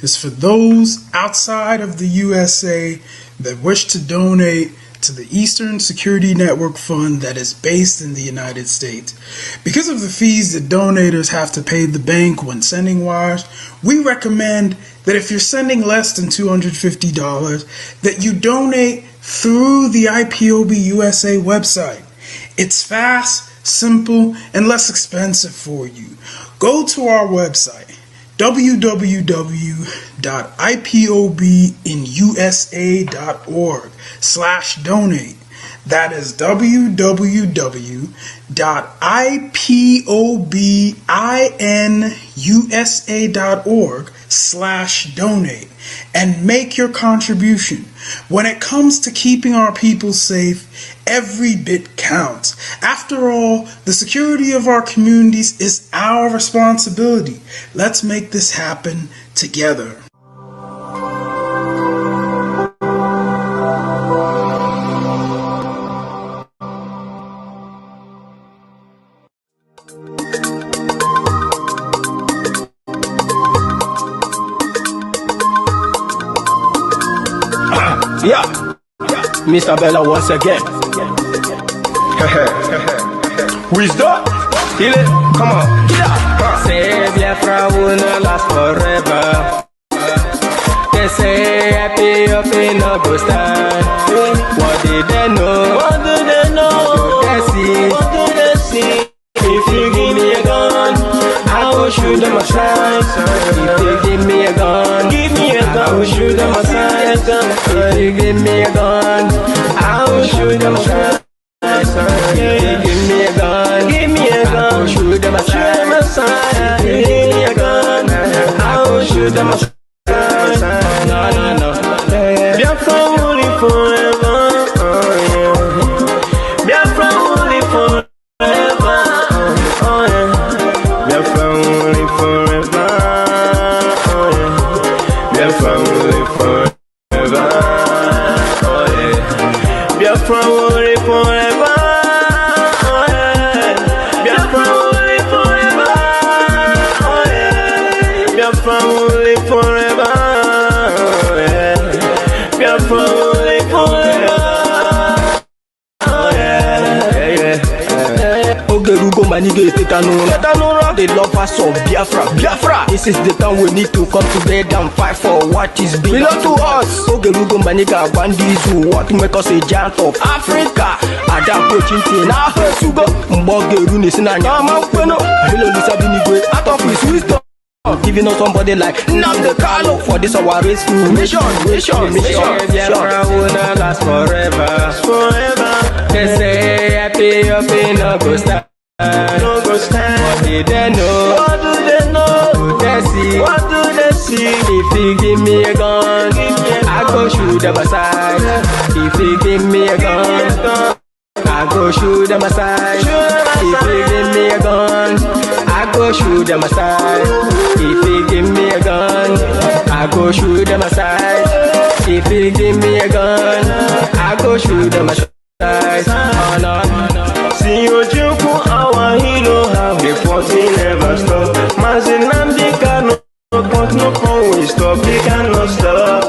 is for those outside of the USA that wish to donate to the Eastern Security Network Fund that is based in the United States. Because of the fees that donators have to pay the bank when sending wires, we recommend that if you're sending less than $250, that you donate through the IPOB USA website. It's fast, simple, and less expensive for you. Go to our website, www.ipobinusa.org/donate. That is www.ipobinusa.org/donate and make your contribution. When it comes to keeping our people safe, every bit counts. After all, the security of our communities is our responsibility. Let's make this happen together. Yeah, Mr. Bella once again. Wisdom, feel it, come on. Say BIAFRA will not last forever. They say happy up in no go stand. What did they know? What do they know? What do they see? If you give me a gun, I will shoot them aside. If you give me a gun, I will shoot them aside. If you give me a gun, I will shoot them aside. If you give me a gun, I will shoot them aside. If you give me a gun, I will shoot them aside. No. BIAFRA will live forever. BIAFRA will live forever. BIAFRA will live forever. BIAFRA will live forever. BIAFRA will live forever. BIAFRA will live forever. BIAFRA will live forever. BIAFRA will live forever. Ogerugo manige tetanura. The lovers of Biafra. This is the time we need to come together and fight for what is belong to us. Ogerugo maniga bandits who want to make us a giant of Africa. Adam Pochinti na Sugo Mbogeru Nisina Nyama Kweno. Hello Lisa Binigwe out of his wisdom, giving us somebody like Nnamdi Kanu for this our rescue mission. BIAFRA will not last forever. They say happy up in no go stand. What did they know? What do they know? What do they see? If you give me a gun, I go shoot them aside. If you give me a gun, I go shoot them aside. If you give me a gun, I go shoot them aside. If you give me a gun, I go shoot them aside. If you give me a gun, I go shoot them aside. Oh no. See Ojukwu, our hero, how the fighting never stop. Nnamdi Kanu, but no phone will stop. He cannot stop.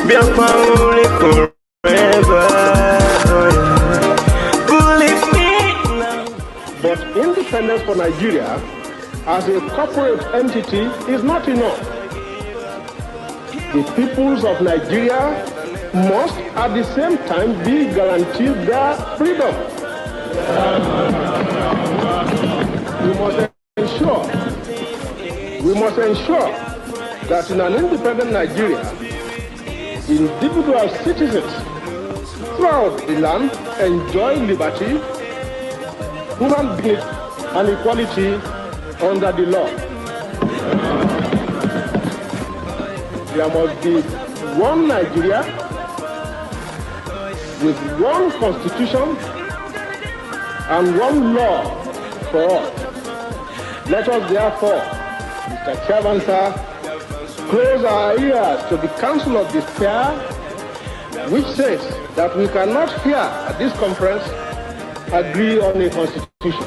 BIAFRA will live forever. Believe me now. But independence for Nigeria as a corporate entity is not enough. The peoples of Nigeria must at the same time be guaranteed their freedom. We must ensure that in an independent Nigeria, individual citizens throughout the land enjoy liberty, human dignity, and equality under the law. There must be one Nigeria with one constitution and one law for all. Let us therefore, Mr. Chairman, sir, close our ears to the counsel of despair, which says that we cannot here at this conference agree on a constitution.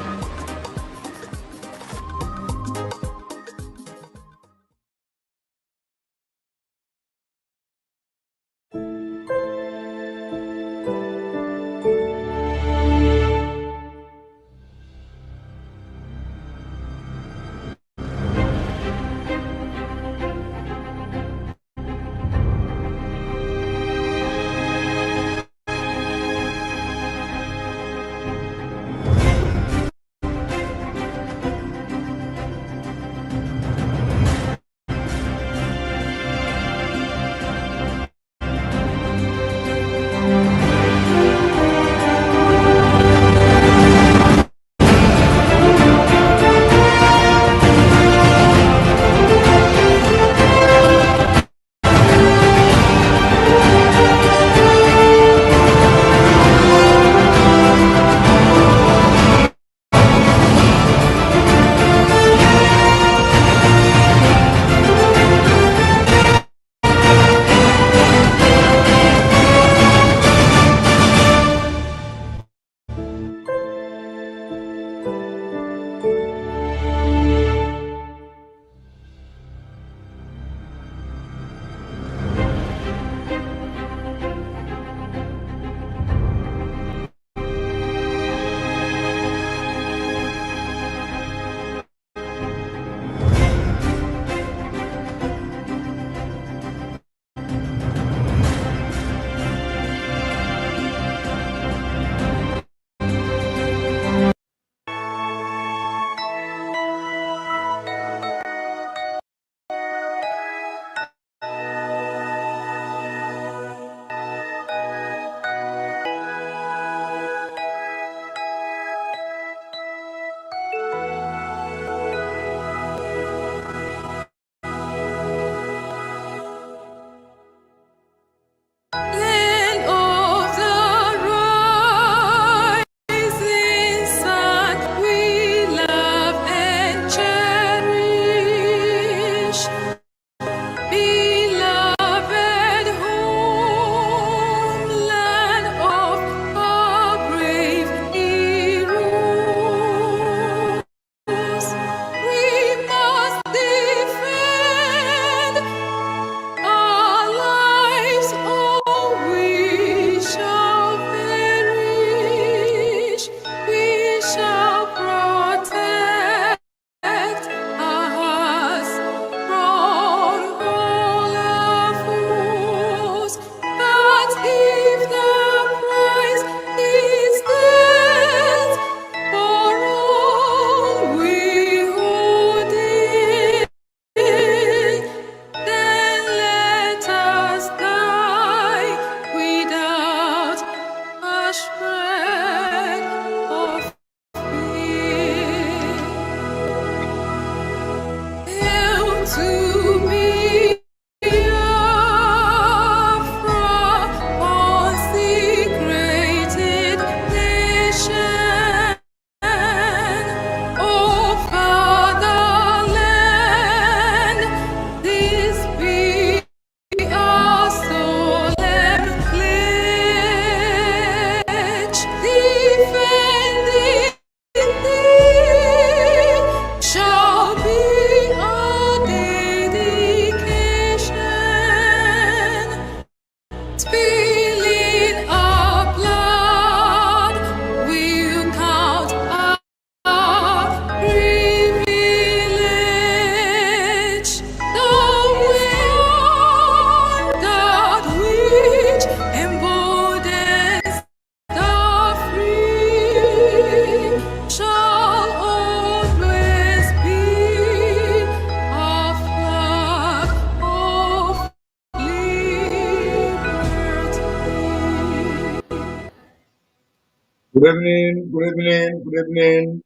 Good evening, good evening, good evening.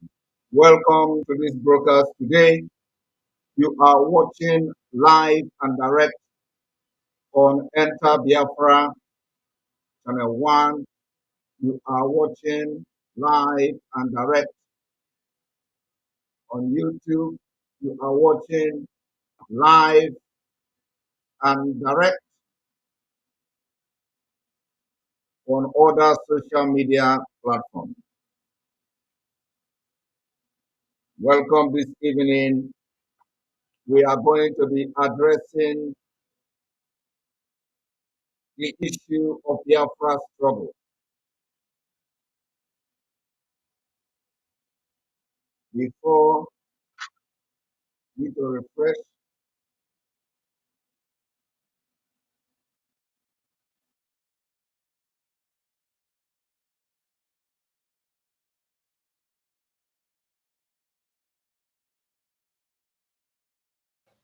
Welcome to this broadcast today. You are watching live and direct on Enter Biafra Channel 1. You are watching live and direct on YouTube. You are watching live and direct on other social media platforms. Welcome this evening. We are going to be addressing the issue of Biafra struggle. Before we to refresh,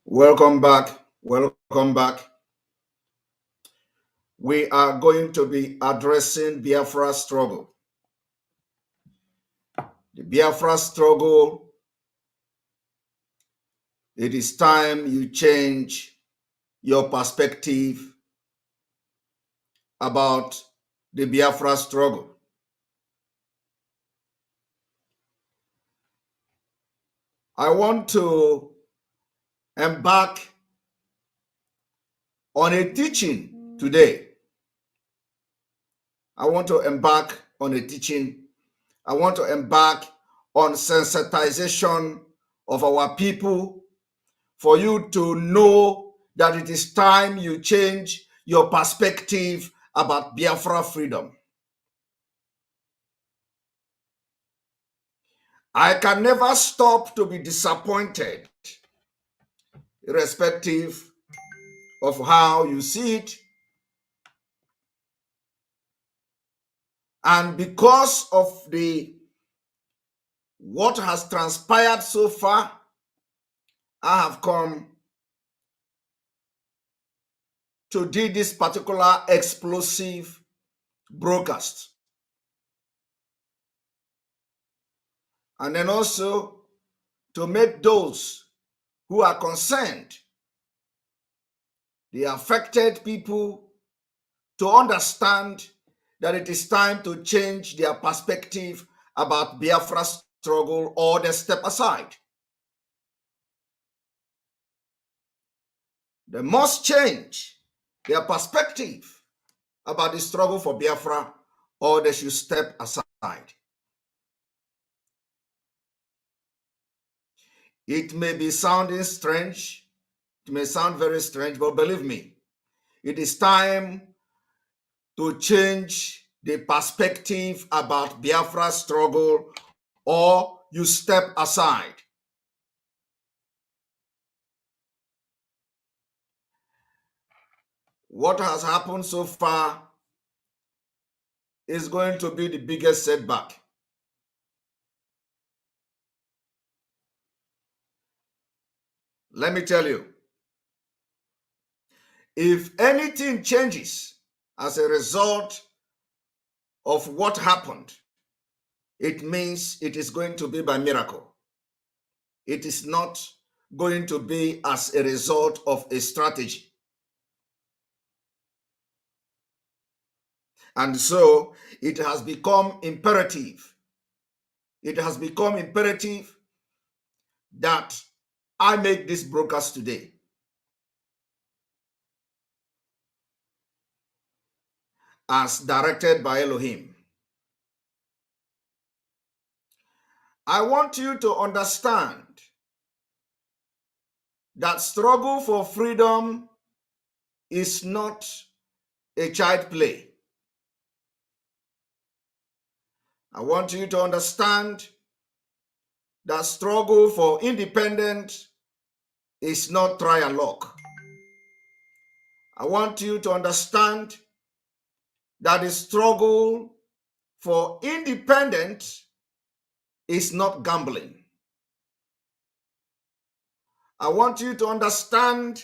welcome back. Welcome back. We are going to be addressing Biafra struggle. The Biafra struggle, it is time you change your perspective about the Biafra struggle. I want to embark on a teaching today. I want to embark on sensitization of our people for you to know that it is time you change your perspective about Biafra freedom. I can never stop to be disappointed, irrespective of how you see it. And because of what has transpired so far, I have come to do this particular explosive broadcast. And then also to make those who are concerned, the affected people, to understand that it is time to change their perspective about Biafra struggle, or they step aside. They must change their perspective about the struggle for Biafra, or they should step aside. It may be sounding strange, it may sound very strange, but believe me, it is time to change the perspective about Biafra struggle, or you step aside. What has happened so far is going to be the biggest setback. Let me tell you, if anything changes as a result of what happened, it means it is going to be by miracle. It is not going to be as a result of a strategy. And so it has become imperative. It has become imperative that I make this broadcast today. As directed by Elohim. I want you to understand that struggle for freedom is not a child play. I want you to understand that struggle for independence is not try and luck. I want you to understand that the struggle for independence is not gambling. I want you to understand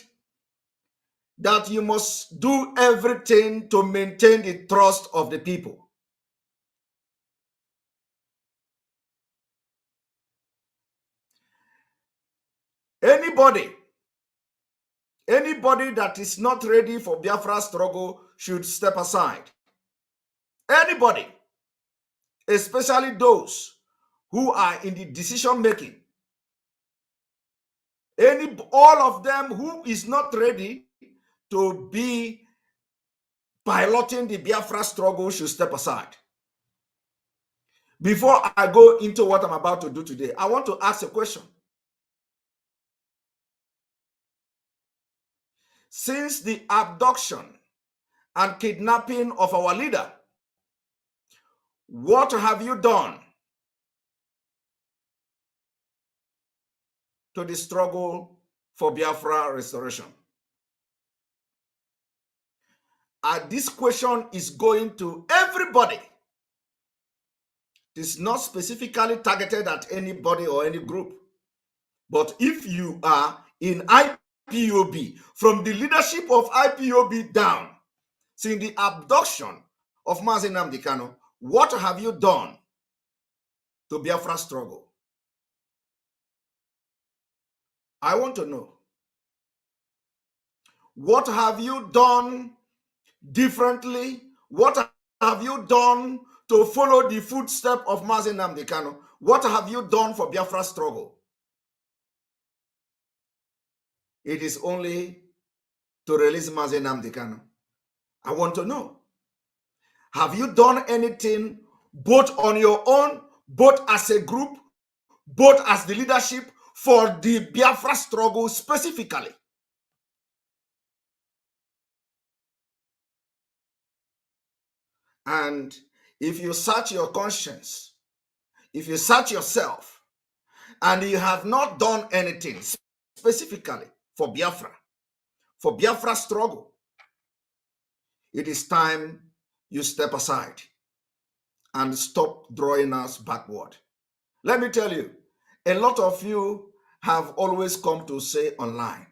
that you must do everything to maintain the trust of the people. Anybody that is not ready for Biafra struggle should step aside. Anybody, especially those who are in the decision making, all of them who is not ready to be piloting the Biafra struggle should step aside. Before I go into what I'm about to do today, I want to ask a question. Since the abduction and kidnapping of our leader, what have you done to the struggle for Biafra restoration? And this question is going to everybody. It is not specifically targeted at anybody or any group. But if you are in IPOB, from the leadership of IPOB down, since the abduction of Mazi Nnamdi Kanu, what have you done to Biafra struggle? I want to know. What have you done differently? What have you done to follow the footsteps of Mazi Nnamdi Kanu? What have you done for Biafra struggle? It is only to release Mazi Nnamdi Kanu. I want to know. Have you done anything both on your own, both as a group, both as the leadership for the Biafra struggle specifically? And if you search your conscience, if you search yourself, and you have not done anything specifically for Biafra struggle, it is time you step aside and stop drawing us backward. Let me tell you, a lot of you have always come to say online,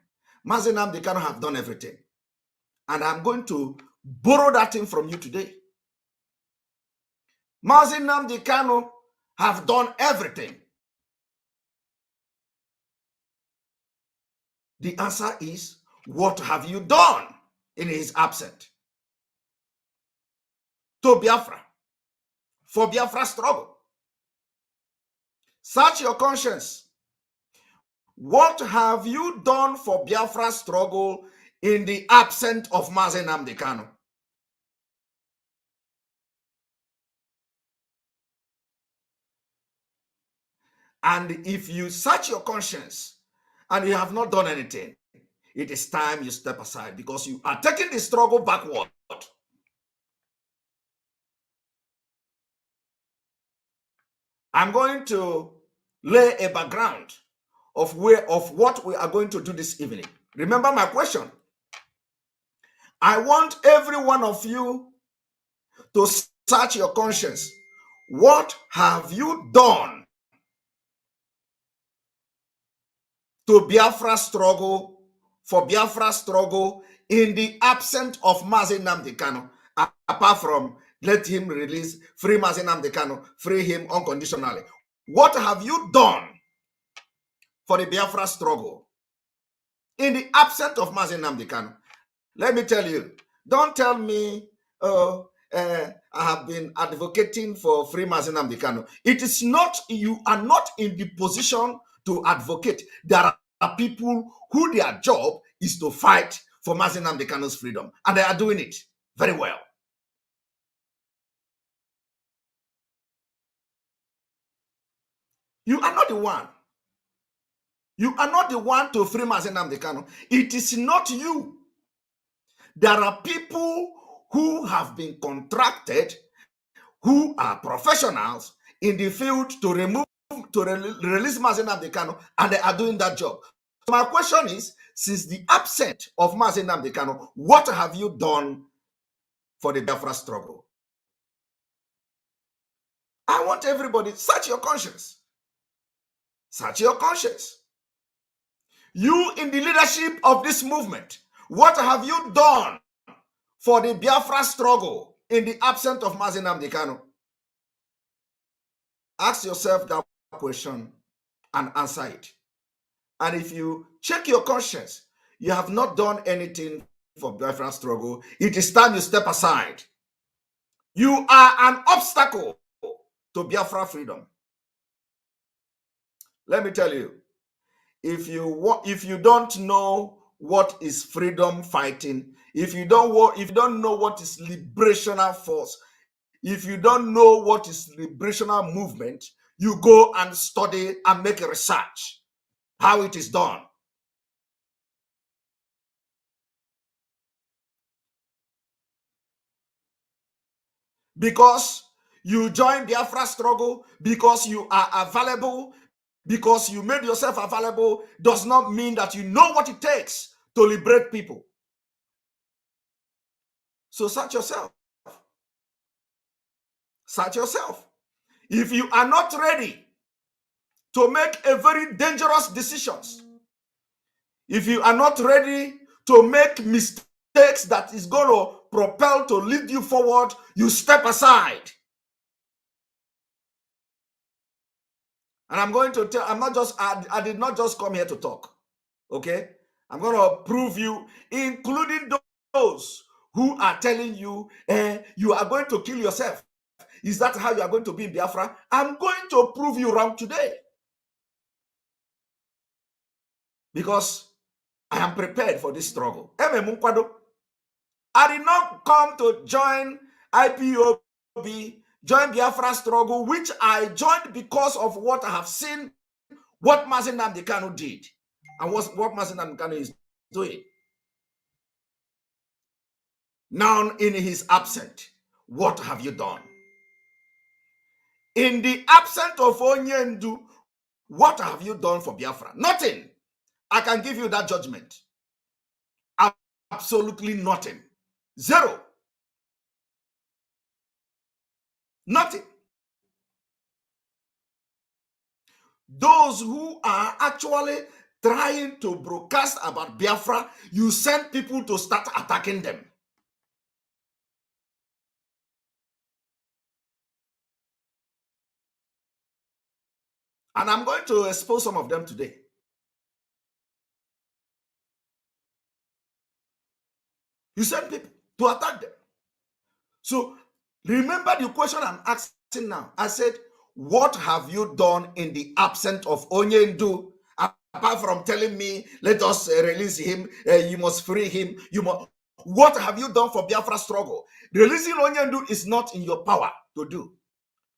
Mazi Nnamdi Kanu have done everything. And I'm going to borrow that thing from you today. Mazi Nnamdi Kanu have done everything. The answer is, what have you done in his absence to Biafra, for Biafra struggle? Search your conscience. What have you done for Biafra struggle in the absence of Mazi Nnamdi Kanu? And if you search your conscience and you have not done anything, it is time you step aside, because you are taking the struggle backward. I'm going to lay a background of what we are going to do this evening. Remember my question. I want every one of you to search your conscience. What have you done to Biafra struggle, for Biafra struggle, in the absence of Mazi Nnamdi Kanu, apart from let him release, free Mazi Nnamdi Kanu, free him unconditionally? What have you done for the Biafra struggle in the absence of Mazi Nnamdi Kanu. Let me tell you, don't tell me, I have been advocating for free Mazi Nnamdi Kanu. It is not, you are not in the position to advocate. There are people who their job is to fight for Mazi Nnamdi Kanu's freedom, and they are doing it very well. You are not the one. You are not the one to free Mazi Nnamdi Kanu. It is not you. There are people who have been contracted, who are professionals in the field to release Mazi Nnamdi Kanu, and they are doing that job. So my question is, since the absence of Mazi Nnamdi Kanu, what have you done for the Biafra struggle? I want everybody, search your conscience. Search your conscience. You in the leadership of this movement, what have you done for the Biafra struggle in the absence of Mazi Nnamdi Kanu? Ask yourself that question and answer it. And if you check your conscience, you have not done anything for Biafra struggle, it is time you step aside. You are an obstacle to Biafra freedom. Let me tell you, if you don't know what is freedom fighting, if you don't know what is liberational force, if you don't know what is liberational movement, you go and study and make a research how it is done. Because you join the Biafra struggle, because you are available, because you made yourself available, does not mean that you know what it takes to liberate people. So search yourself. Search yourself. If you are not ready to make a very dangerous decisions, if you are not ready to make mistakes that is going to propel to lead you forward, you step aside. And I'm going to tell, I did not just come here to talk. Okay? I'm going to prove you, including those who are telling you, you are going to kill yourself. Is that how you are going to be in Biafra? I'm going to prove you wrong today. Because I am prepared for this struggle. I did not come to join IPOB, join Biafra struggle, which I joined because of what I have seen, what Mazi Nnamdi Kanu did, and what Mazi Nnamdi Kanu is doing. Now, in his absence, what have you done? In the absence of Onyendu, what have you done for Biafra? Nothing. I can give you that judgment. Absolutely nothing. Zero. Nothing. Those who are actually trying to broadcast about Biafra, you send people to start attacking them. And I'm going to expose some of them today. You send people to attack them. So remember the question I'm asking now. I said, what have you done in the absence of Onyendu? Apart from telling me, let us release him, you must free him. What have you done for Biafra struggle? Releasing Onyendu is not in your power to do.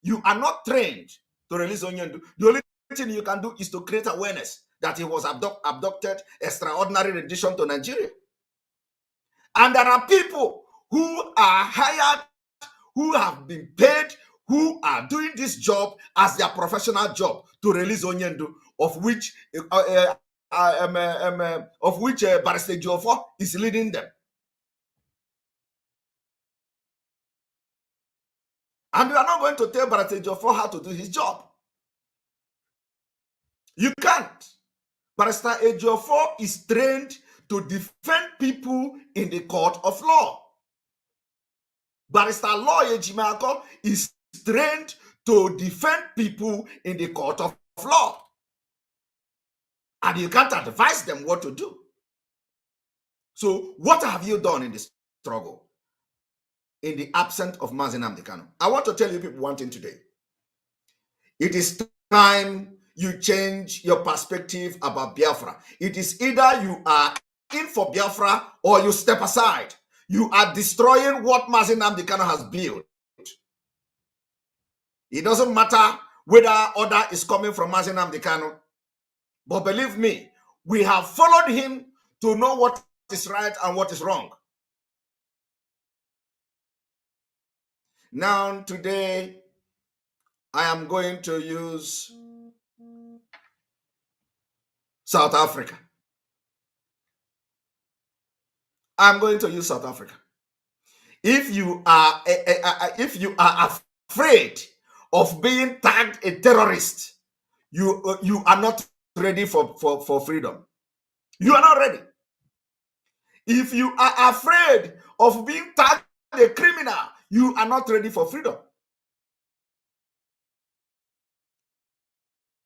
You are not trained to release Onyendu. The only thing you can do is to create awareness that he was abducted, extraordinary rendition to Nigeria. And there are people who are hired, who have been paid, who are doing this job as their professional job to release Onyendu, of which Barrister Ejiofor is leading them. And you are not going to tell Barrister Ejiofor how to do his job. You can't. Barrister Ejiofor is trained to defend people in the court of law. Barrister Lawyer Jimako is trained to defend people in the court of law. And you can't advise them what to do. So what have you done in this struggle? In the absence of Mazi Nnamdi Kanu? I want to tell you people one thing today. It is time you change your perspective about Biafra. It is either you are in for Biafra or you step aside. You are destroying what Mazi Nnamdi Kanu has built. It doesn't matter whether order is coming from Mazi Nnamdi Kanu, but believe me, we have followed him to know what is right and what is wrong. Now, today, I am going to use South Africa. I'm going to use South Africa. If you are afraid of being tagged a terrorist, you are not ready for freedom. You are not ready. If you are afraid of being tagged a criminal, you are not ready for freedom.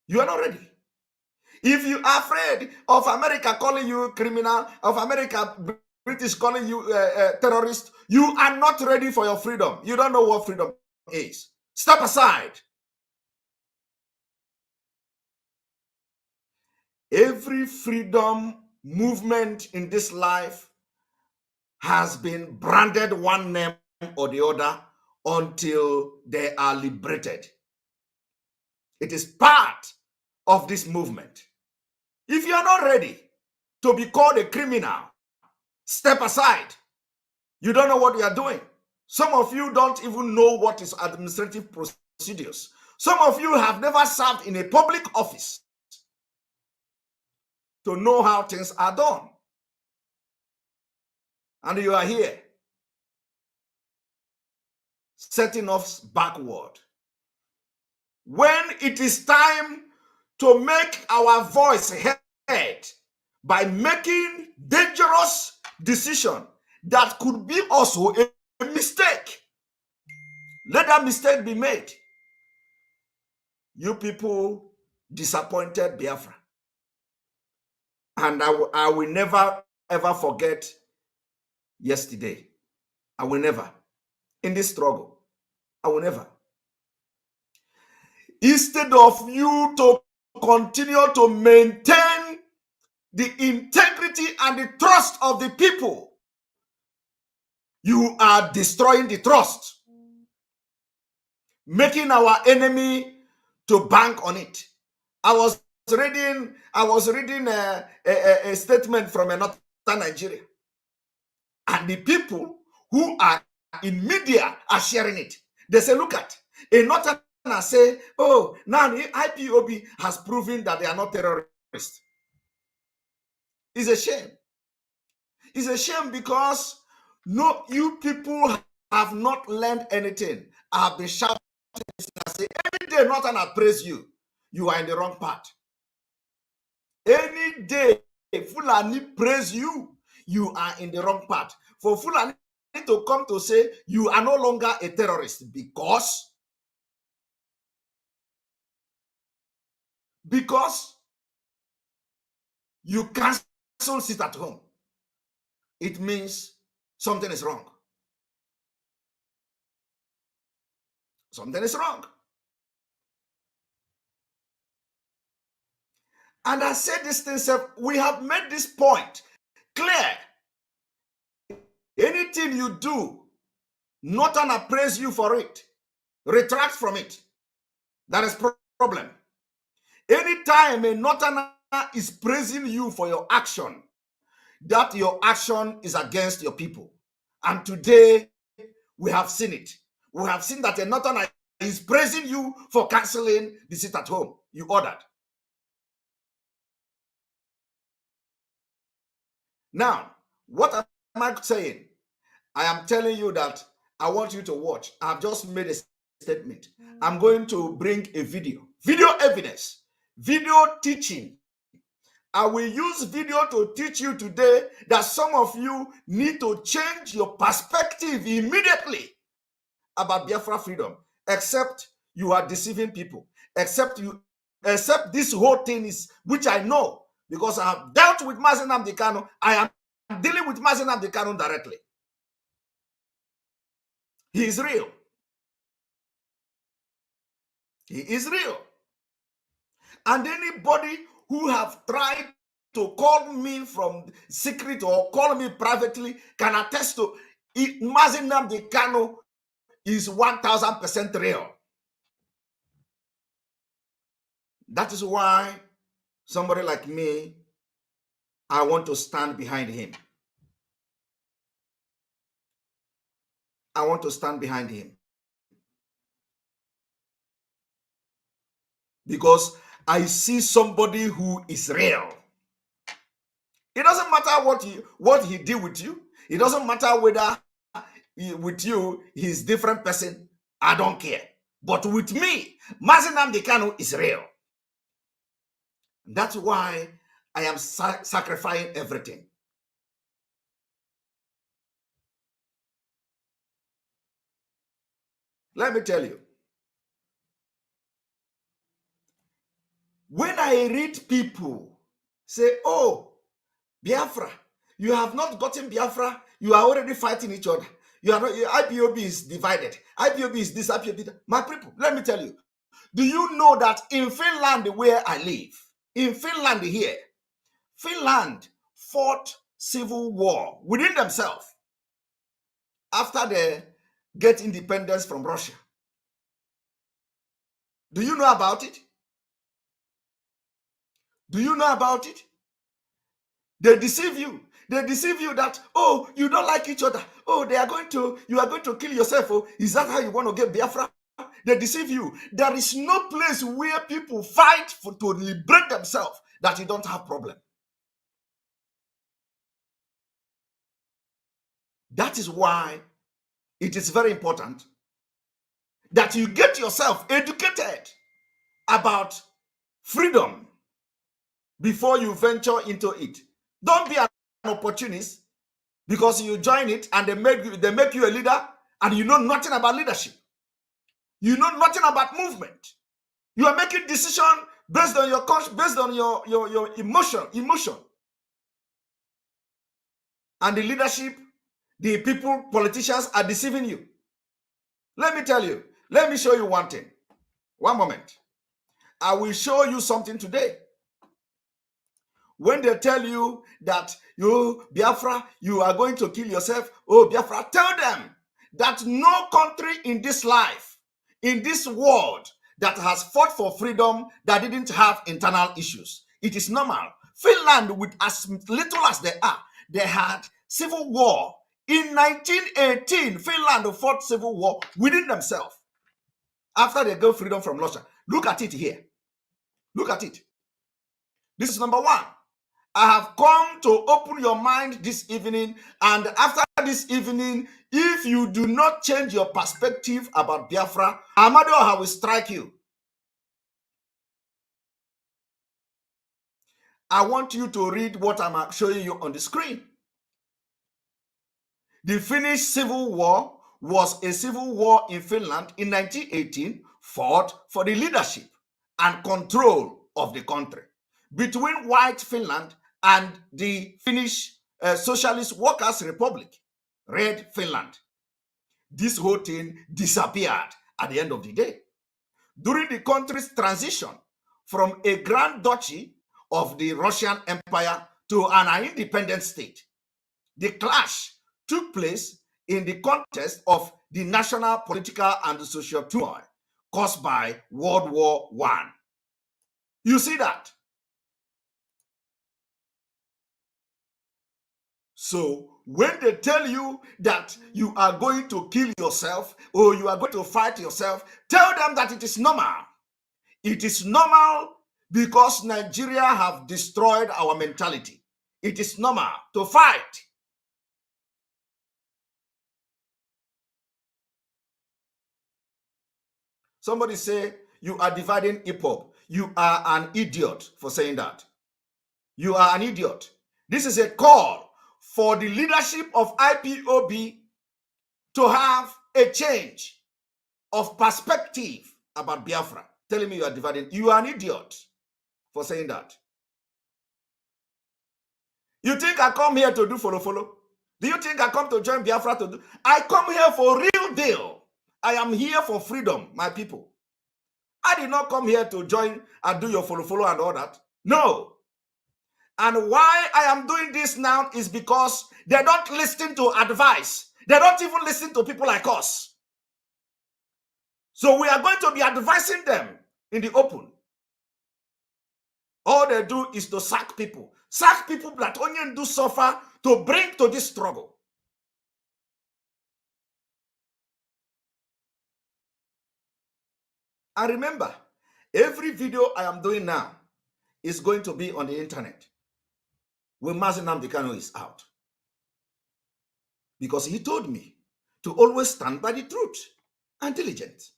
You are not ready. If you are afraid of America calling you criminal, of America, British calling you terrorist, you are not ready for your freedom. You don't know what freedom is. Step aside. Every freedom movement in this life has been branded one name or the other until they are liberated. It is part of this movement. If you are not ready to be called a criminal, step aside. You don't know what you are doing. Some of you don't even know what is administrative procedures. Some of you have never served in a public office to know how things are done. And you are here setting us backward. When it is time to make our voice heard by making dangerous decisions that could be also a mistake, let that mistake be made. You people disappointed Biafra. And I will never, ever forget yesterday. I will never. In this struggle, I will never. Instead of you to continue to maintain the integrity and the trust of the people, you are destroying the trust, making our enemy to bank on it. I was reading a statement from a northern Nigeria, and the people who are in media are sharing it. They say, look at a northern say, oh, now the IPOB has proven that they are not terrorists. It's a shame. It's a shame because no, you people have not learned anything. I have been shouting. I say, any day Northern praise you, you are in the wrong path. Any day Fulani praise you, you are in the wrong path. For Fulani to come to say you are no longer a terrorist because you cancel sit at home, it means something is wrong. Something is wrong. And I said this thing, we have made this point clear. Anything you do, Northern praise you for it. Retract from it. That is problem. Anytime a Northerner is praising you for your action, that your action is against your people. And today, we have seen it. We have seen that a Northerner is praising you for canceling the sit at home you ordered. Now, what am I saying? I am telling you that I want you to watch. I've just made a statement. I'm going to bring a video evidence, video teaching. I will use video to teach you today that some of you need to change your perspective immediately about Biafra freedom, except you are deceiving people, except this whole thing is, which I know, because I have dealt with Mazi Nnamdi Kanu, I am dealing with Mazi Nnamdi Kanu directly. He is real. He is real. And anybody who have tried to call me from secret or call me privately can attest to it. Mazi Nnamdi Kanu is 1000% real. That is why somebody like me, I want to stand behind him. I want to stand behind him. Because I see somebody who is real. It doesn't matter what he did with you. It doesn't matter whether with you he's different person. I don't care. But with me, Mazi Nnamdi Kanu is real. That's why I am sacrificing everything. Let me tell you. When I read people say, oh, Biafra, you have not gotten Biafra, you are already fighting each other. You are not, IPOB is divided. IPOB is this, IPOB is that. My people, let me tell you. Do you know that in Finland, where I live, in Finland here, Finland fought civil war within themselves after they get independence from Russia. Do you know about it? Do you know about it? They deceive you. They deceive you that, oh, you don't like each other. Oh, you are going to kill yourself. Oh, is that how you want to get Biafra? They deceive you. There is no place where people fight to liberate themselves that you don't have problem. That is why it is very important that you get yourself educated about freedom before you venture into it. Don't be an opportunist because you join it and they make you a leader and you know nothing about leadership. You know nothing about movement. You are making decisions based on your conscience, based on your emotion. And the leadership, the people, politicians are deceiving you. Let me tell you. Let me show you one thing. One moment. I will show you something today. When they tell you that you, Biafra, you are going to kill yourself, oh, Biafra, tell them that no country in this life, in this world, that has fought for freedom that didn't have internal issues. It is normal. Finland, with as little as they are, they had civil war. In 1918, Finland fought civil war within themselves after they got freedom from Russia. Look at it here. Look at it. This is number one. I have come to open your mind this evening, and after this evening, if you do not change your perspective about Biafra, Amadioha will strike you. I want you to read what I'm showing you on the screen. The Finnish Civil War was a civil war in Finland in 1918, fought for the leadership and control of the country between white Finland and the Finnish Socialist Workers' Republic, Red Finland. This whole thing disappeared at the end of the day. During the country's transition from a grand duchy of the Russian Empire to an independent state, the clash took place in the context of the national, political, and social turmoil caused by World War I. You see that? So when they tell you that you are going to kill yourself or you are going to fight yourself, tell them that it is normal. It is normal because Nigeria have destroyed our mentality. It is normal to fight. Somebody say, you are dividing hip hop. You are an idiot for saying that. You are an idiot. This is a call for the leadership of IPOB to have a change of perspective about Biafra. Telling me you are dividing. You are an idiot for saying that. You think I come here to do follow? Do you think I come to join Biafra to do? I come here for real deal. I am here for freedom, my people. I did not come here to join and do your follow and all that. No. And why I am doing this now is because they don't listen to advice. They don't even listen to people like us. So we are going to be advising them in the open. All they do is to sack people. Sack people that only do suffer to bring to this struggle. And remember, every video I am doing now is going to be on the internet when Mazi Nnamdi Kanu is out. Because he told me to always stand by the truth and diligent.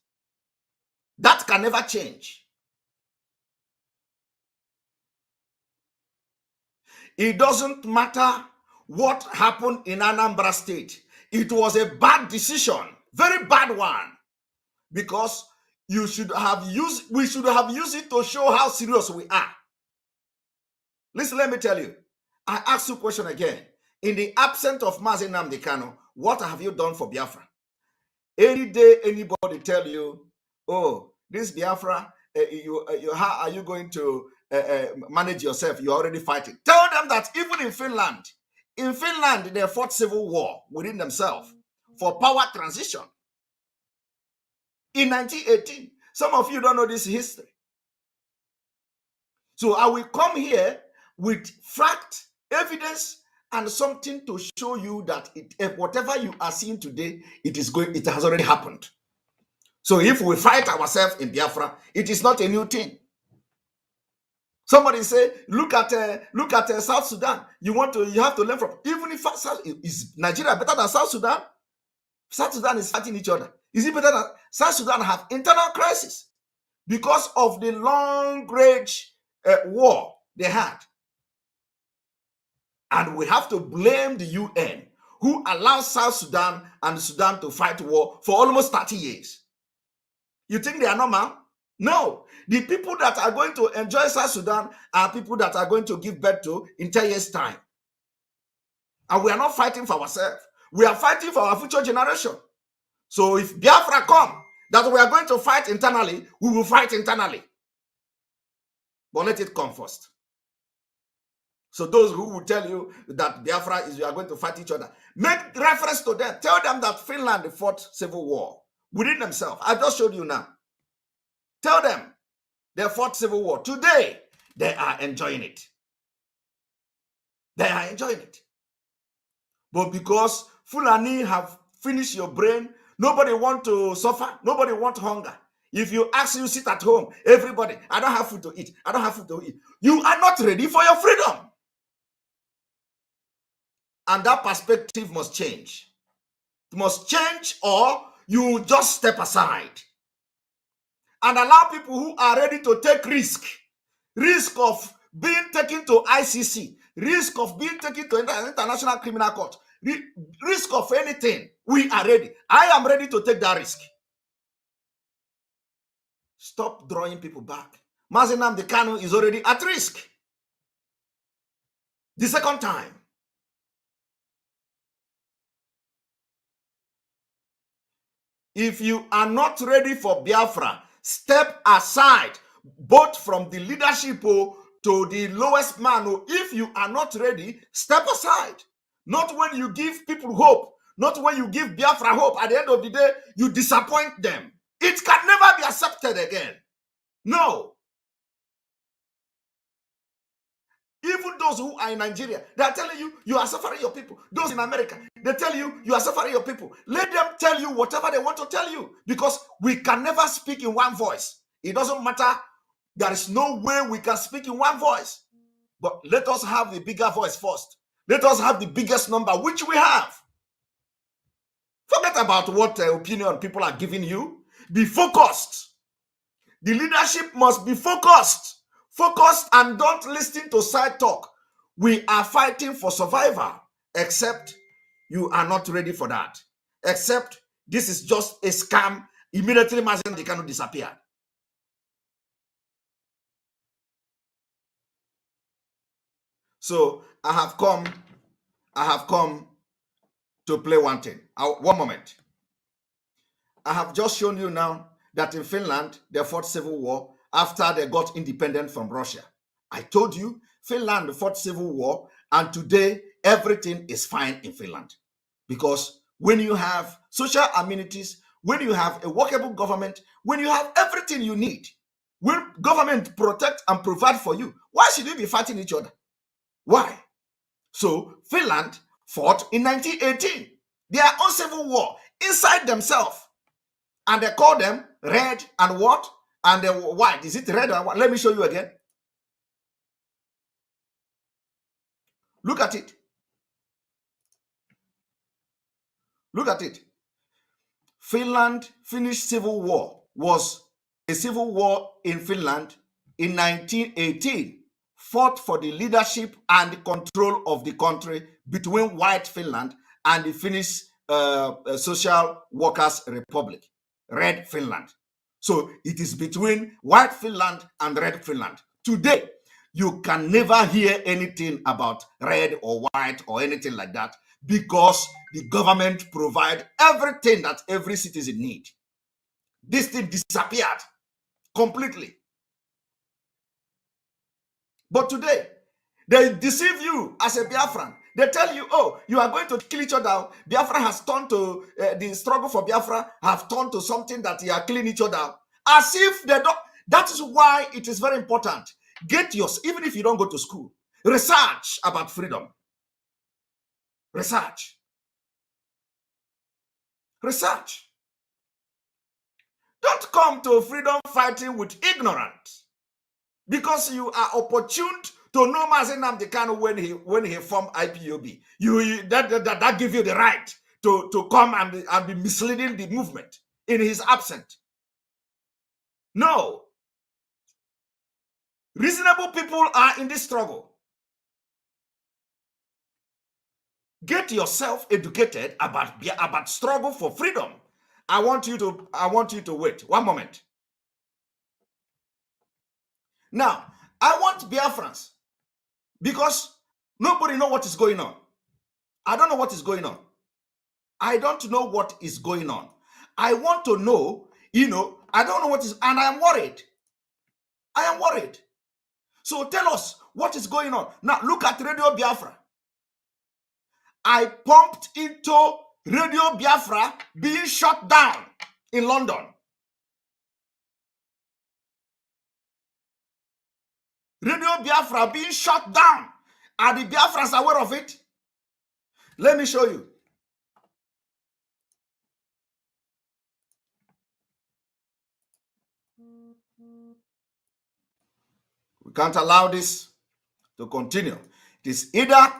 That can never change. It doesn't matter what happened in Anambra State. It was a bad decision, very bad one, because we should have used it to show how serious we are. Listen, let me tell you. I ask you a question again. In the absence of Mazi Nnamdi Kanu, what have you done for Biafra? Any day anybody tell you, oh, this Biafra, how are you going to manage yourself? You're already fighting. Tell them that even in Finland, they fought civil war within themselves for power transition. In 1918, some of you don't know this history. So I will come here with fact, evidence, and something to show you that whatever you are seeing today, it has already happened. So if we fight ourselves in Biafra, it is not a new thing. Somebody say, look at South Sudan. You have to learn from. Even if is Nigeria better than South Sudan? South Sudan is fighting each other. Is it better than South Sudan have internal crisis because of the long range war they had? And we have to blame the UN, who allowed South Sudan and Sudan to fight war for almost 30 years. You think they are normal? No. The people that are going to enjoy South Sudan are people that are going to give birth to in 10 years' time. And we are not fighting for ourselves. We are fighting for our future generation. So if Biafra come, that we are going to fight internally, we will fight internally. But let it come first. So those who will tell you that Biafra is, you are going to fight each other, make reference to them. Tell them that Finland fought civil war within themselves. I just showed you now. Tell them they fought civil war. Today, they are enjoying it. They are enjoying it. But because Fulani have finished your brain, nobody want to suffer. Nobody want hunger. If you ask, you sit at home, everybody, I don't have food to eat. I don't have food to eat. You are not ready for your freedom. And that perspective must change. It must change, or you just step aside and allow people who are ready to take risk of being taken to ICC, risk of being taken to International Criminal Court, risk of anything. We are ready. I am ready to take that risk. Stop drawing people back. Mazi Nnamdi Kanu is already at risk. The second time. If you are not ready for Biafra, step aside, both from the leadership to the lowest man. If you are not ready, step aside. Not when you give people hope, not when you give Biafra hope. At the end of the day, you disappoint them. It can never be accepted again. No. Even those who are in Nigeria, they are telling you, you are suffering your people. Those in America, they tell you, you are suffering your people. Let them tell you whatever they want to tell you, because we can never speak in one voice. It doesn't matter. There is no way we can speak in one voice. But let us have the bigger voice first. Let us have the biggest number, which we have. Forget about what opinion people are giving you. Be focused. The leadership must be focused. Focused and don't listen to side talk. We are fighting for survival, except you are not ready for that. Except this is just a scam. Immediately, Mazi Nnamdi Kanu disappeared. So I have come to play one thing. One moment. I have just shown you now that in Finland, they fought civil war after they got independent from Russia. I told you, Finland fought civil war, and today everything is fine in Finland. Because when you have social amenities, when you have a workable government, when you have everything you need, when government protect and provide for you, why should you be fighting each other? Why? So Finland fought in 1918 their own civil war inside themselves. And they call them red and what? And white. Is it red and white? Let me show you again. Look at it. Look at it. Finland Finnish Civil War was a civil war in Finland in 1918, fought for the leadership and control of the country between white Finland and the Finnish Social Workers Republic, Red Finland. So it is between white Finland and red Finland. Today, you can never hear anything about red or white or anything like that, because the government provide everything that every citizen need. This thing disappeared completely. But today, they deceive you as a Biafran. They tell you, oh, you are going to kill each other. Biafra has turned to, the struggle for Biafra have turned to something that you are killing each other. As if they don't. That is why it is very important. Get yours, even if you don't go to school, research about freedom. Research. Research. Don't come to freedom fighting with ignorance, because you are opportune to know Mazi Nnamdi Kanu when he formed IPOB. That give you the right to come and be misleading the movement in his absence. No. Reasonable people are in this struggle. Get yourself educated about struggle for freedom. I want you to wait one moment. Now, I want Biafrans, because nobody know what is going on. I don't know what is going on. I don't know what is going on. I want to know, I don't know what is, and I am worried. I am worried. So tell us what is going on. Now, look at Radio Biafra. I pumped into Radio Biafra being shut down in London. Radio Biafra being shut down. Are the Biafrans aware of it? Let me show you. We can't allow this to continue. It is either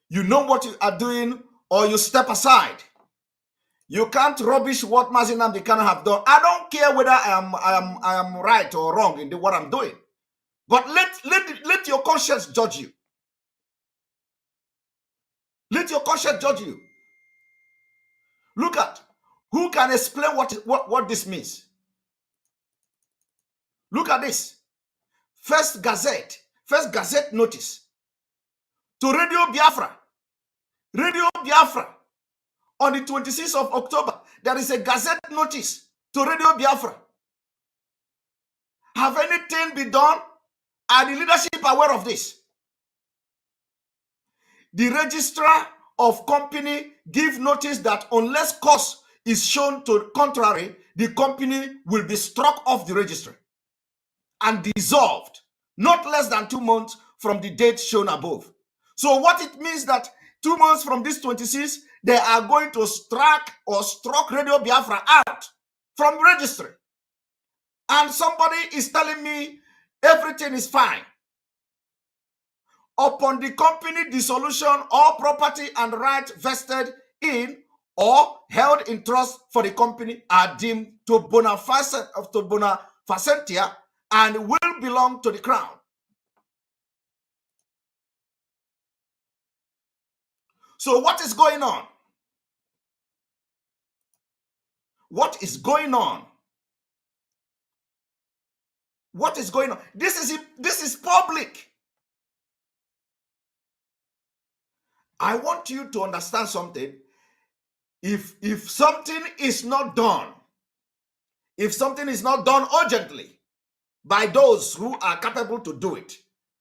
you know what you are doing or you step aside. You can't rubbish what Mazi Nnamdi Kanu have done. I don't care whether I am right or wrong in what I'm doing. But let your conscience judge you. Let your conscience judge you. Look at who can explain what this means. Look at this. First Gazette notice to Radio Biafra. Radio Biafra on the 26th of October. There is a Gazette notice to Radio Biafra. Have anything been done? Are the leadership aware of this? The registrar of company give notice that unless cause is shown to contrary, the company will be struck off the registry and dissolved not less than 2 months from the date shown above. So what it means that 2 months from this 26, they are going to struck Radio Biafra out from registry. And somebody is telling me everything is fine. Upon the company dissolution, all property and right vested in or held in trust for the company are deemed to bona facentia and will belong to the crown. So what is going on? What is going on? What is going on? This is public. I want you to understand something. If something is not done, if something is not done urgently by those who are capable to do it,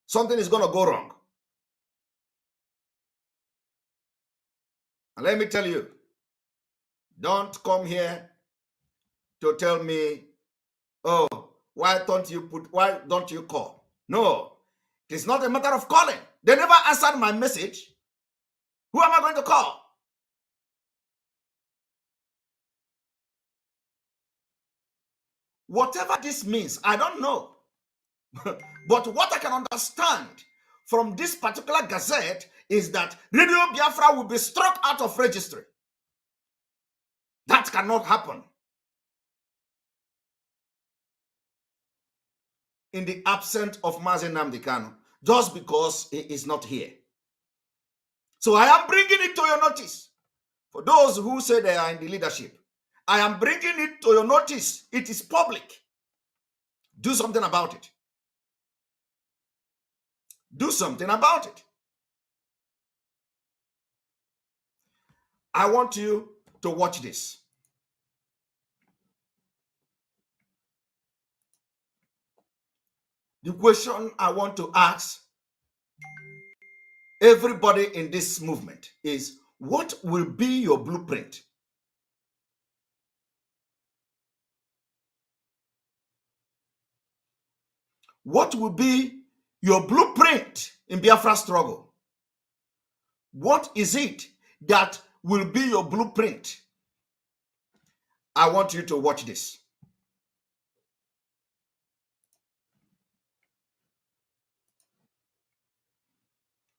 something is going to go wrong. And let me tell you, don't come here to tell me, oh, why don't you call? No, it's not a matter of calling. They never answered my message. Who am I going to call? Whatever this means, I don't know. But what I can understand from this particular gazette is that Radio Biafra will be struck out of registry. That cannot happen in the absence of Mazi Nnamdi Kanu, just because he is not here. So I am bringing it to your notice. For those who say they are in the leadership, I am bringing it to your notice. It is public. Do something about it. Do something about it. I want you to watch this. The question I want to ask everybody in this movement is, what will be your blueprint? What will be your blueprint in Biafra struggle? What is it that will be your blueprint? I want you to watch this.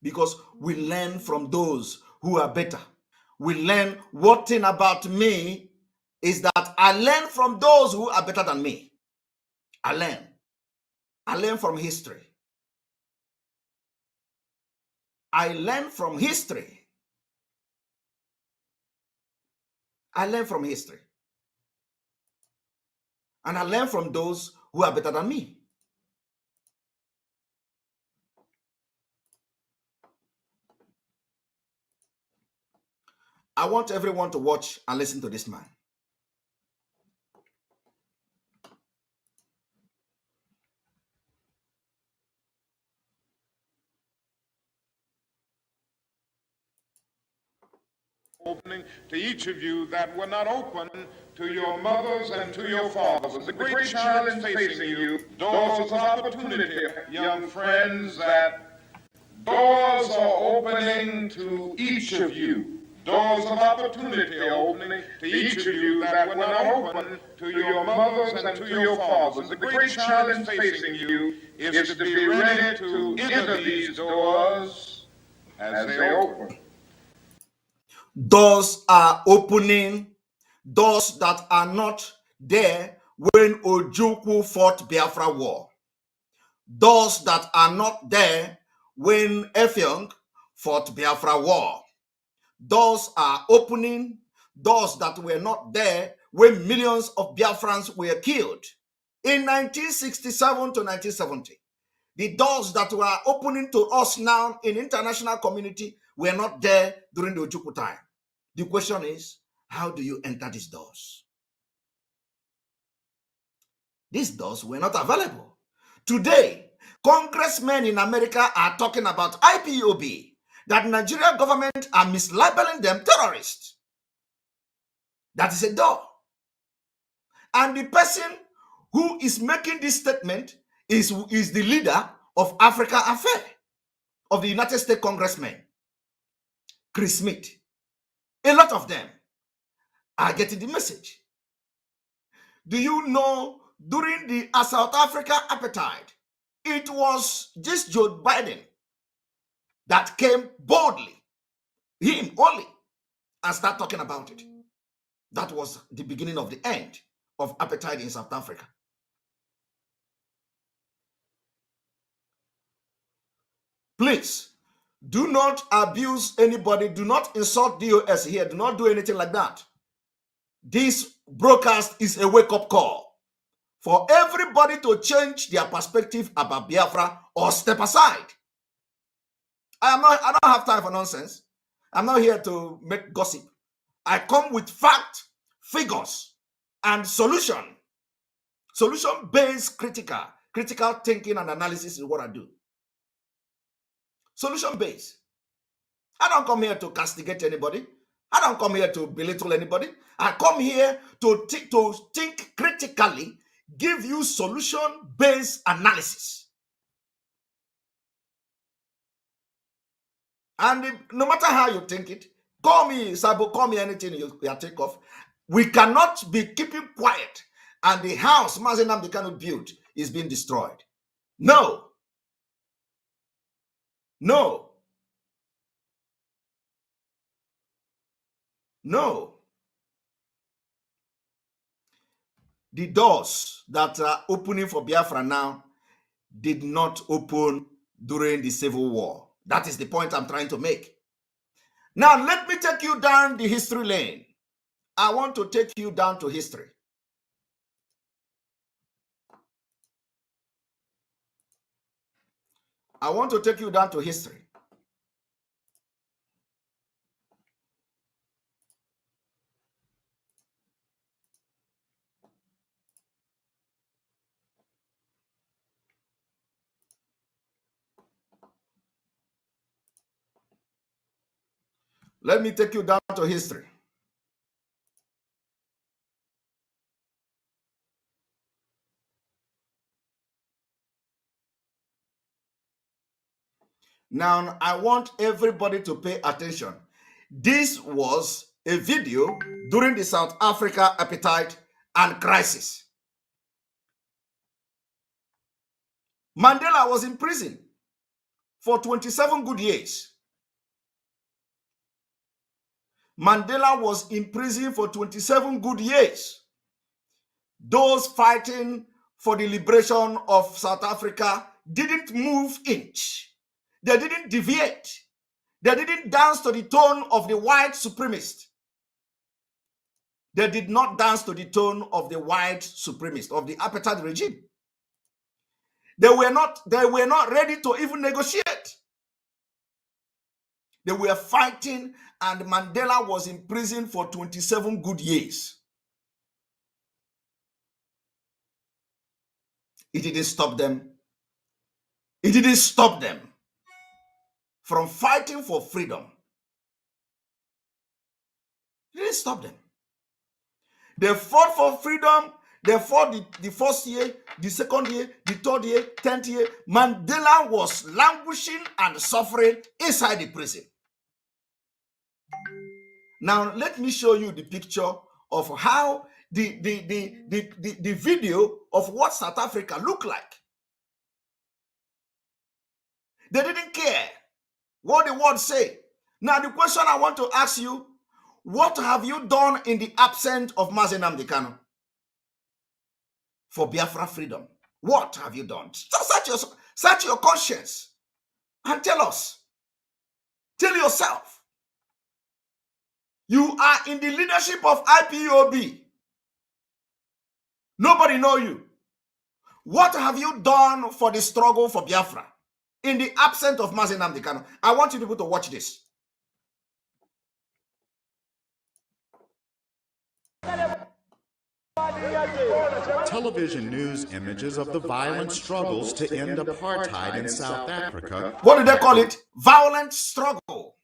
Because we learn from those who are better. We learn. One thing about me is that I learn from those who are better than me. I learn from history. I learn from history. I learn from history. And I learn from those who are better than me. I want everyone to watch and listen to this man. Opening to each of you that were not open to your mothers and to your fathers. The great challenge facing you, doors of opportunity, young friends, that doors are opening to each of you. Doors of opportunity are opening to each of you that were not open to your mothers and to your fathers. The great challenge facing you is to be ready to enter these doors as they open. Doors are opening, doors that are not there when Ojukwu fought Biafra War. Doors that are not there when Effiong fought Biafra War. Doors are opening, doors that were not there when millions of Biafrans were killed in 1967 to 1970. The doors that were opening to us now in international community were not there during the Ojukwu time. The question is, how do you enter these doors? These doors were not available. Today, congressmen in America are talking about IPOB, that Nigerian government are mislabeling them terrorists. That is a door. And the person who is making this statement is the leader of Africa Affair of the United States congressmen, Chris Smith. A lot of them are getting the message. Do you know, during the South Africa apartheid, it was just Joe Biden that came boldly, him only, and start talking about it. That was the beginning of the end of apartheid in South Africa. Please, do not abuse anybody. Do not insult DOS here. Do not do anything like that. This broadcast is a wake-up call for everybody to change their perspective about Biafra or step aside. I don't have time for nonsense. I'm not here to make gossip. I come with fact, figures, and solution. Solution-based critical thinking and analysis is what I do. Solution-based. I don't come here to castigate anybody. I don't come here to belittle anybody. I come here to think critically, give you solution-based analysis. And no matter how you think it, call me Sabo, call me anything you think of. We cannot be keeping quiet and the house Mazi Nnamdi Kanu built is being destroyed. No. No. No. The doors that are opening for Biafra now did not open during the Civil War. That is the point I'm trying to make. Now, let me take you down the history lane. I want to take you down to history. I want to take you down to history. Let me take you down to history. Now, I want everybody to pay attention. This was a video during the South Africa apartheid and crisis. Mandela was in prison for 27 good years. Mandela was in prison for 27 good years. Those fighting for the liberation of South Africa didn't move inch. They didn't deviate. They didn't dance to the tone of the white supremacist. They did not dance to the tone of the white supremacist, of the apartheid regime. They were not ready to even negotiate. They were fighting, and Mandela was in prison for 27 good years. It didn't stop them. It didn't stop them from fighting for freedom. It didn't stop them. They fought for freedom. They fought the first year, the second year, the third year, 10th year. Mandela was languishing and suffering inside the prison. Now, let me show you the picture of how the video of what South Africa looked like. They didn't care what the world say. Now, the question I want to ask you, what have you done in the absence of Mazi Nnamdi Kanu for Biafra freedom? What have you done? Search your conscience and tell us. Tell yourself. You are in the leadership of IPOB. Nobody know you. What have you done for the struggle for Biafra in the absence of Mazi Nnamdi Kanu? I want you people to watch this. Television news images of the violent struggles to end apartheid in South Africa. What do they call it? Violent struggle.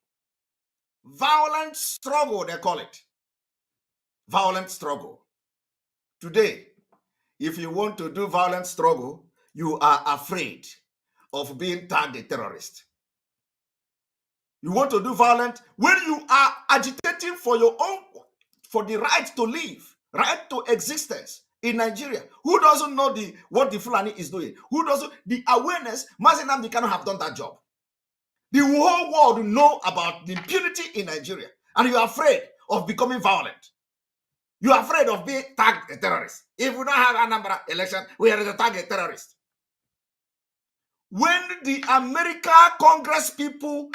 Violent struggle, they call it. Violent struggle. Today, if you want to do violent struggle, you are afraid of being tagged a terrorist. You want to do violent when you are agitating for your own, for the right to live, right to existence in Nigeria. Who doesn't know what the Fulani is doing? Who doesn't? The awareness, Mazi Nnamdi Kanu have done that job. The whole world know about the impunity in Nigeria, and you are afraid of becoming violent. You are afraid of being tagged a terrorist. If we don't have a number election, we are to tag a terrorist. When the America Congress people,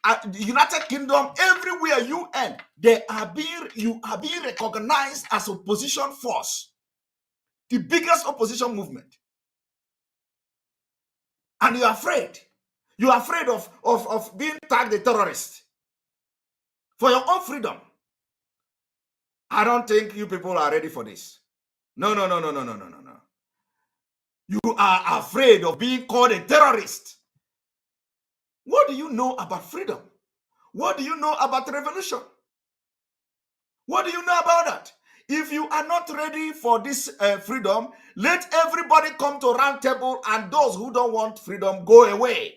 the United Kingdom, everywhere UN, you are being recognized as opposition force, the biggest opposition movement, and you are afraid. You are afraid of being tagged a terrorist. for your own freedom. I don't think you people are ready for this. No. You are afraid of being called a terrorist. What do you know about freedom? What do you know about revolution? What do you know about that? If you are not ready for this freedom, let everybody come to a round table, and those who don't want freedom go away.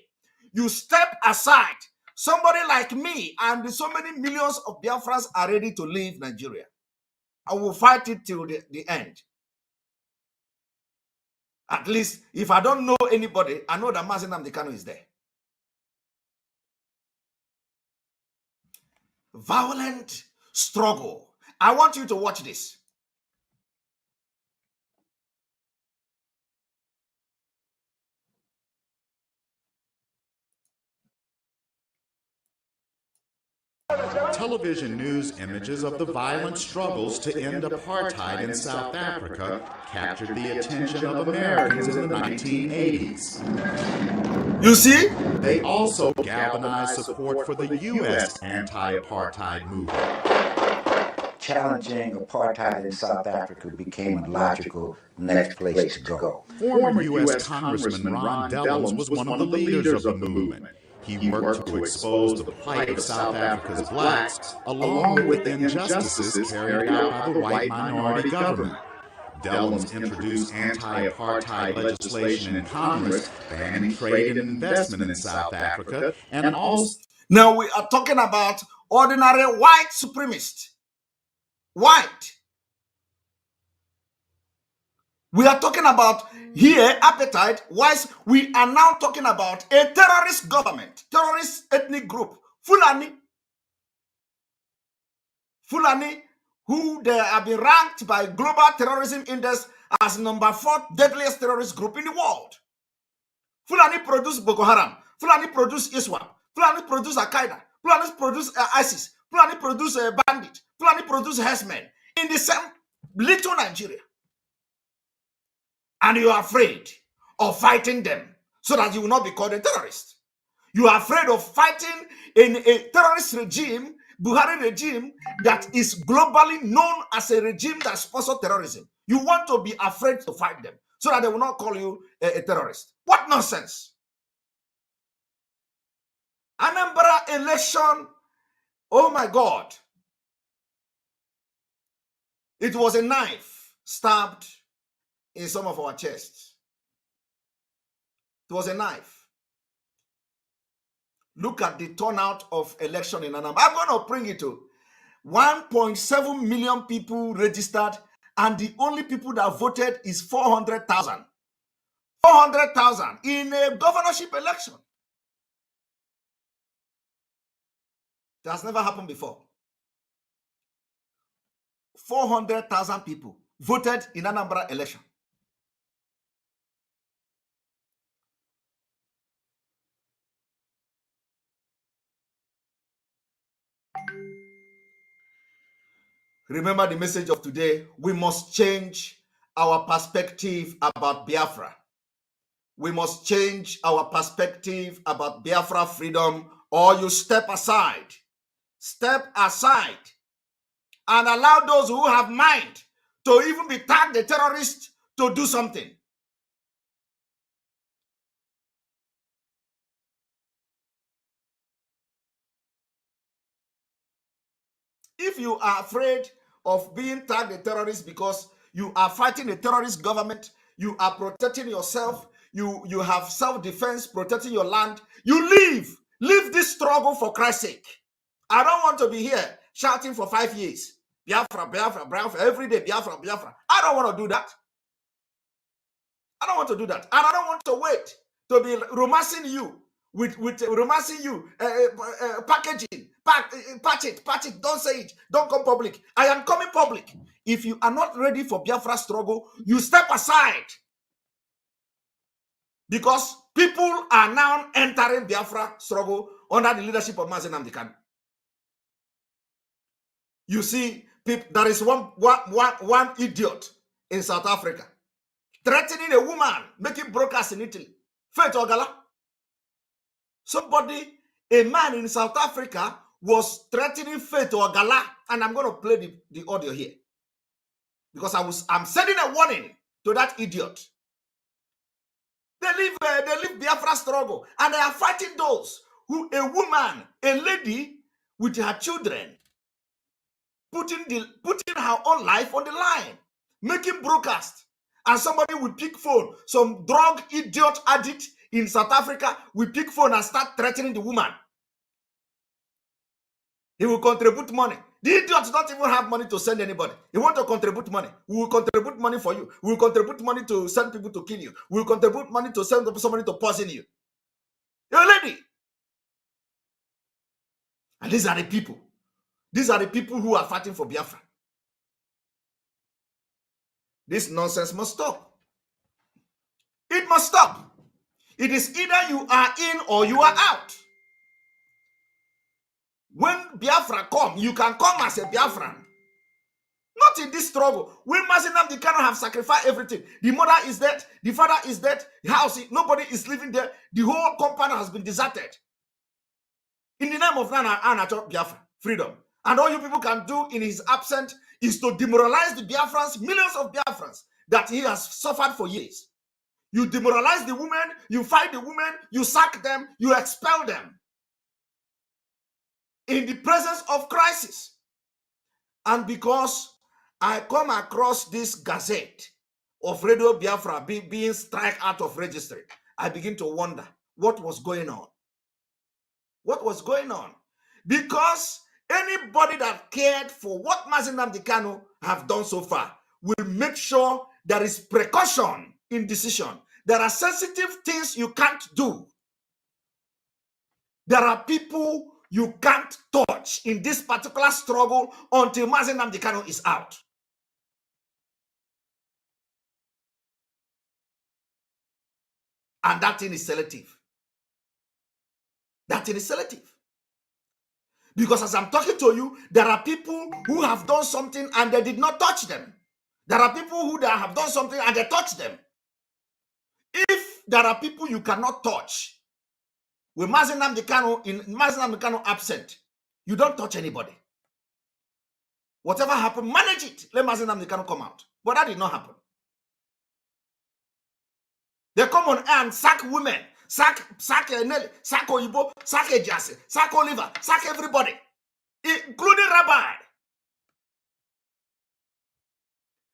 You step aside. Somebody like me and so many millions of Biafrans are ready to leave Nigeria. I will fight it till the end. At least if I don't know anybody, I know that Mazen Namdekano is there. Violent struggle. I want you to watch this. Television news images of the violent struggles to end apartheid in South Africa captured the attention of Americans in the 1980s. You see? They also galvanized support for the U.S. anti-apartheid movement. Challenging apartheid in South Africa became a logical next place to go. Former U.S. Congressman Ron Dellums was one of the leaders of the movement. He worked to expose the plight of South Africa's blacks, along with the injustices carried out by the white minority government. Dellums introduced anti-apartheid legislation in Congress, banning trade and investment in South Africa, and also... Now we are talking about ordinary white supremacists. White. We are talking about here appetite. Whilst we are now talking about a terrorist government, terrorist ethnic group, Fulani, who they have been ranked by Global Terrorism Index as number 4 deadliest terrorist group in the world. Fulani produce Boko Haram. Fulani produce ISWAP. Fulani produce Al-Qaeda. Fulani produce ISIS. Fulani produce bandit. Fulani produce herdsmen in the same little Nigeria. And you are afraid of fighting them so that you will not be called a terrorist. You are afraid of fighting in a terrorist regime, Buhari regime, that is globally known as a regime that sponsors terrorism. You want to be afraid to fight them so that they will not call you a terrorist. What nonsense. Anambra election, oh my God. It was a knife stabbed in some of our chests. It was a knife. Look at the turnout of election in Anambra. I'm going to bring it to 1.7 million people registered, and the only people that voted is 400,000. 400,000 in a governorship election. That has never happened before. 400,000 people voted in Anambra election. Remember the message of today. We must change our perspective about Biafra. We must change our perspective about Biafra freedom, or you step aside. Step aside and allow those who have mind to even be tagged a terrorist to do something. If you are afraid of being tagged a terrorist because you are fighting a terrorist government, you are protecting yourself, you have self-defense, protecting your land, you leave. Leave this struggle for Christ's sake. I don't want to be here shouting for 5 years. Biafra, Biafra, Biafra, every day, Biafra, Biafra. I don't want to do that. I don't want to do that. And I don't want to wait to be romancing you with romancing you, packaging, patch it, don't say it, don't come public. I am coming public. If you are not ready for Biafra struggle, you step aside. Because people are now entering Biafra struggle under the leadership of Mazen Namdekan. You see, there is one idiot in South Africa threatening a woman, making broadcasts in Italy. Faith Ogala. Somebody, a man in South Africa was threatening Faith or Gala, and I'm going to play the audio here because I'm sending a warning to that idiot. They live Biafra struggle, and they are fighting those who, a woman, a lady with her children, putting her own life on the line, making broadcast, and somebody will pick phone, some drug idiot addict in South Africa will pick phone and start threatening the woman. He will contribute money. The idiots don't even have money to send anybody. You want to contribute money? We will contribute money for you. We will contribute money to send people to kill you. We will contribute money to send somebody to poison you. You're a lady. And these are the people. These are the people who are fighting for Biafra. This nonsense must stop. It must stop. It is either you are in or you are out. When Biafra come, you can come as a Biafran. Not in this struggle. When Mazinam, they cannot have sacrificed everything. The mother is dead. The father is dead. The house, nobody is living there. The whole compound has been deserted. In the name of Nana Biafra, freedom. And all you people can do in his absence is to demoralize the Biafrans, millions of Biafrans that he has suffered for years. You demoralize the women, you fight the women, you sack them, you expel them. In the presence of crisis. And because I come across this gazette of Radio Biafra being struck out of registry, I begin to wonder what was going on. What was going on? Because anybody that cared for what Mazinam Dikano have done so far will make sure there is precaution in decision. There are sensitive things you can't do. There are people you can't touch in this particular struggle until Mazinam Dikano is out. And that thing is selective. That thing is selective. Because as I'm talking to you, there are people who have done something and they did not touch them. There are people who have done something and they touched them. If there are people you cannot touch, with Mazinam Dikano absent, you don't touch anybody. Whatever happened, manage it. Let Mazinam Dikano come out. But that did not happen. They come on and sack women, sack Nelly, sack Oyibo, sack Ejase, sack Oliver, sack everybody, including Rabbi.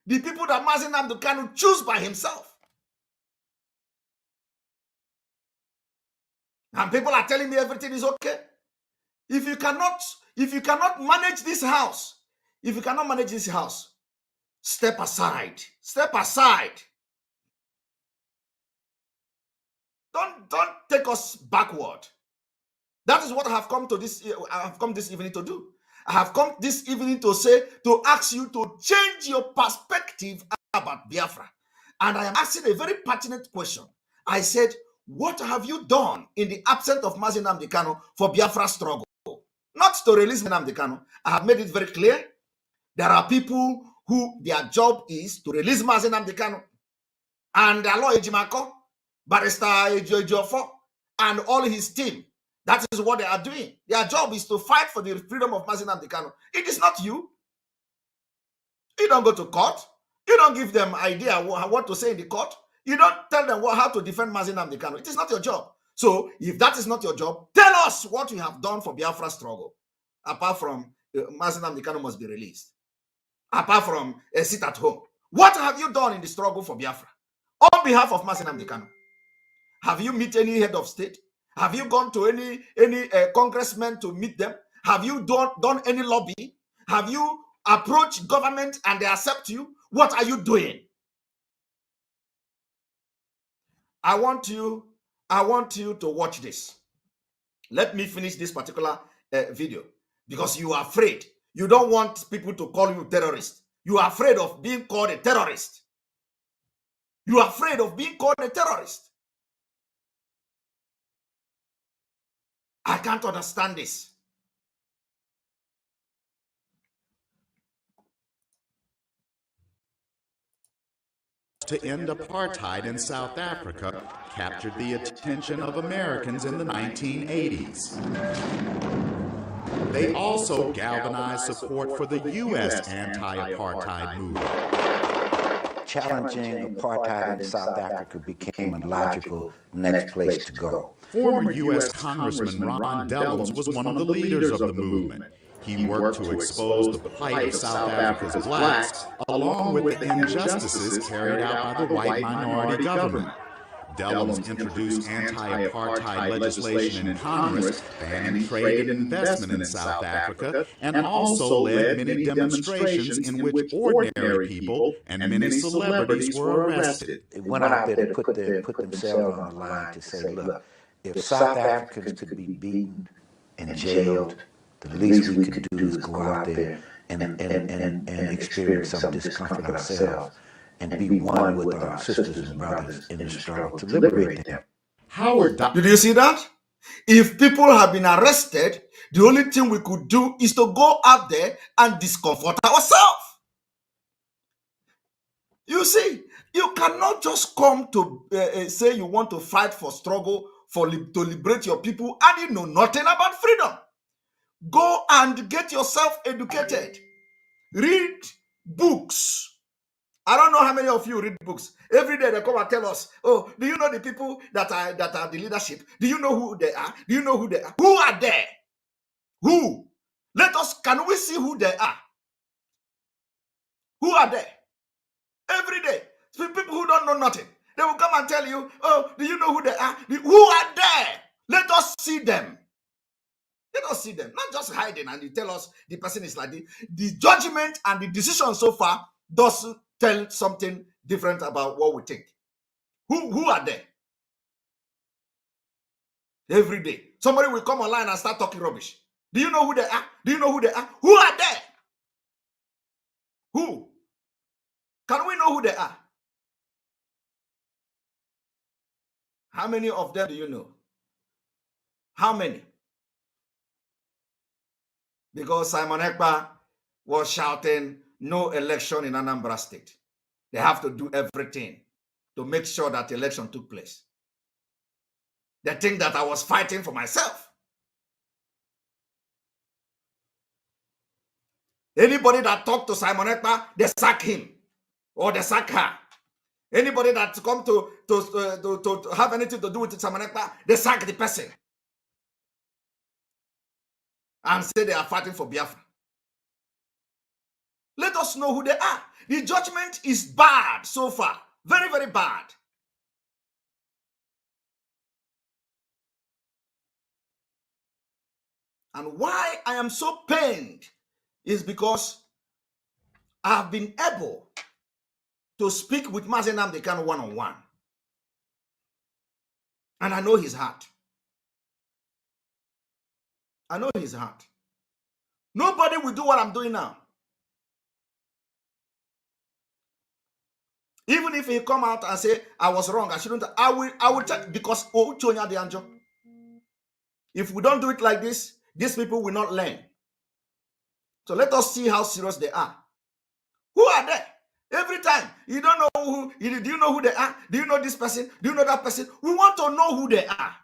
The people that Mazinam Dikano choose by himself. And people are telling me everything is okay. If you cannot manage this house, step aside. Step aside. Don't take us backward. That is what I have come to this. I have come this evening to do. I have come this evening to ask you to change your perspective about Biafra. And I am asking a very pertinent question. I said, what have you done in the absence of Mazinam Dikano for Biafra struggle? Not to release Mazinam Dikano. I have made it very clear. There are people who their job is to release Mazinam Dikano and their lawyer Ejimako, Barrister Ejofo, and all his team. That is what they are doing. Their job is to fight for the freedom of Mazinam Dikano. It is not you. You don't go to court. You don't give them idea what to say in the court. You don't tell them how to defend Mazinam Dikano. It is not your job. So if that is not your job, tell us what you have done for Biafra struggle. Apart from Mazinam Dikano must be released. Apart from a sit at home. What have you done in the struggle for Biafra? On behalf of Mazinam Dikano. Have you met any head of state? Have you gone to any congressman to meet them? Have you done any lobby? Have you approached government and they accept you? What are you doing? I want you to watch this. Let me finish this particular video because you are afraid. You don't want people to call you terrorist. You are afraid of being called a terrorist. You are afraid of being called a terrorist. I can't understand this. To end apartheid in South Africa captured the attention of Americans in the 1980s. They also galvanized support for the U.S. anti-apartheid movement. Challenging apartheid in South Africa became a logical next place to go. Former U.S. Congressman Ron Dellums was one of the leaders of the movement. He worked to expose the plight of South Africa's blacks, along with the injustices carried out by the white minority government. Dellums introduced anti-apartheid legislation in Congress, banning trade and investment in South Africa, and also led many demonstrations in which ordinary people and many celebrities were arrested. They went out there to put themselves on the line to say, look, if South Africans could be beaten and jailed, the least we could do is go out there and experience some discomfort ourselves and be one with our sisters and brothers in the struggle to liberate them. Did you see that? If people have been arrested, the only thing we could do is to go out there and discomfort ourselves. You see, you cannot just come to say you want to fight for struggle to liberate your people and you know nothing about freedom. Go and get yourself educated. Read books. I don't know how many of you read books. Every day they come and tell us, oh, do you know the people that are the leadership? Do you know who they are? Do you know who they are? Who are they? Who? Can we see who they are? Who are they? Every day, people who don't know nothing, they will come and tell you, oh, do you know who they are? Who are they? Let us see them. Let us see them. Not just hiding and you tell us the person is like this. The judgment and the decision so far does tell something different about what we think. Who are they? Every day, somebody will come online and start talking rubbish. Do you know who they are? Do you know who they are? Who are they? Who? Can we know who they are? How many of them do you know? How many? Because Simon Ekpa was shouting, no election in Anambra State. They have to do everything to make sure that the election took place. They think that I was fighting for myself. Anybody that talked to Simon Ekpa, they sack him or they sack her. Anybody that come to have anything to do with Simon Ekpa, they sack the person and say they are fighting for Biafra. Let us know who they are. The judgment is bad so far. Very, very bad. And why I am so pained is because I have been able to speak with Mazi Nnamdi Kanu one-on-one. And I know his heart. I know his heart. Nobody will do what I'm doing now. Even if he come out and say, I was wrong, I shouldn't, I will check because if we don't do it like this, these people will not learn. So let us see how serious they are. Who are they? Every time, you don't know who, do you know who they are? Do you know this person? Do you know that person? We want to know who they are.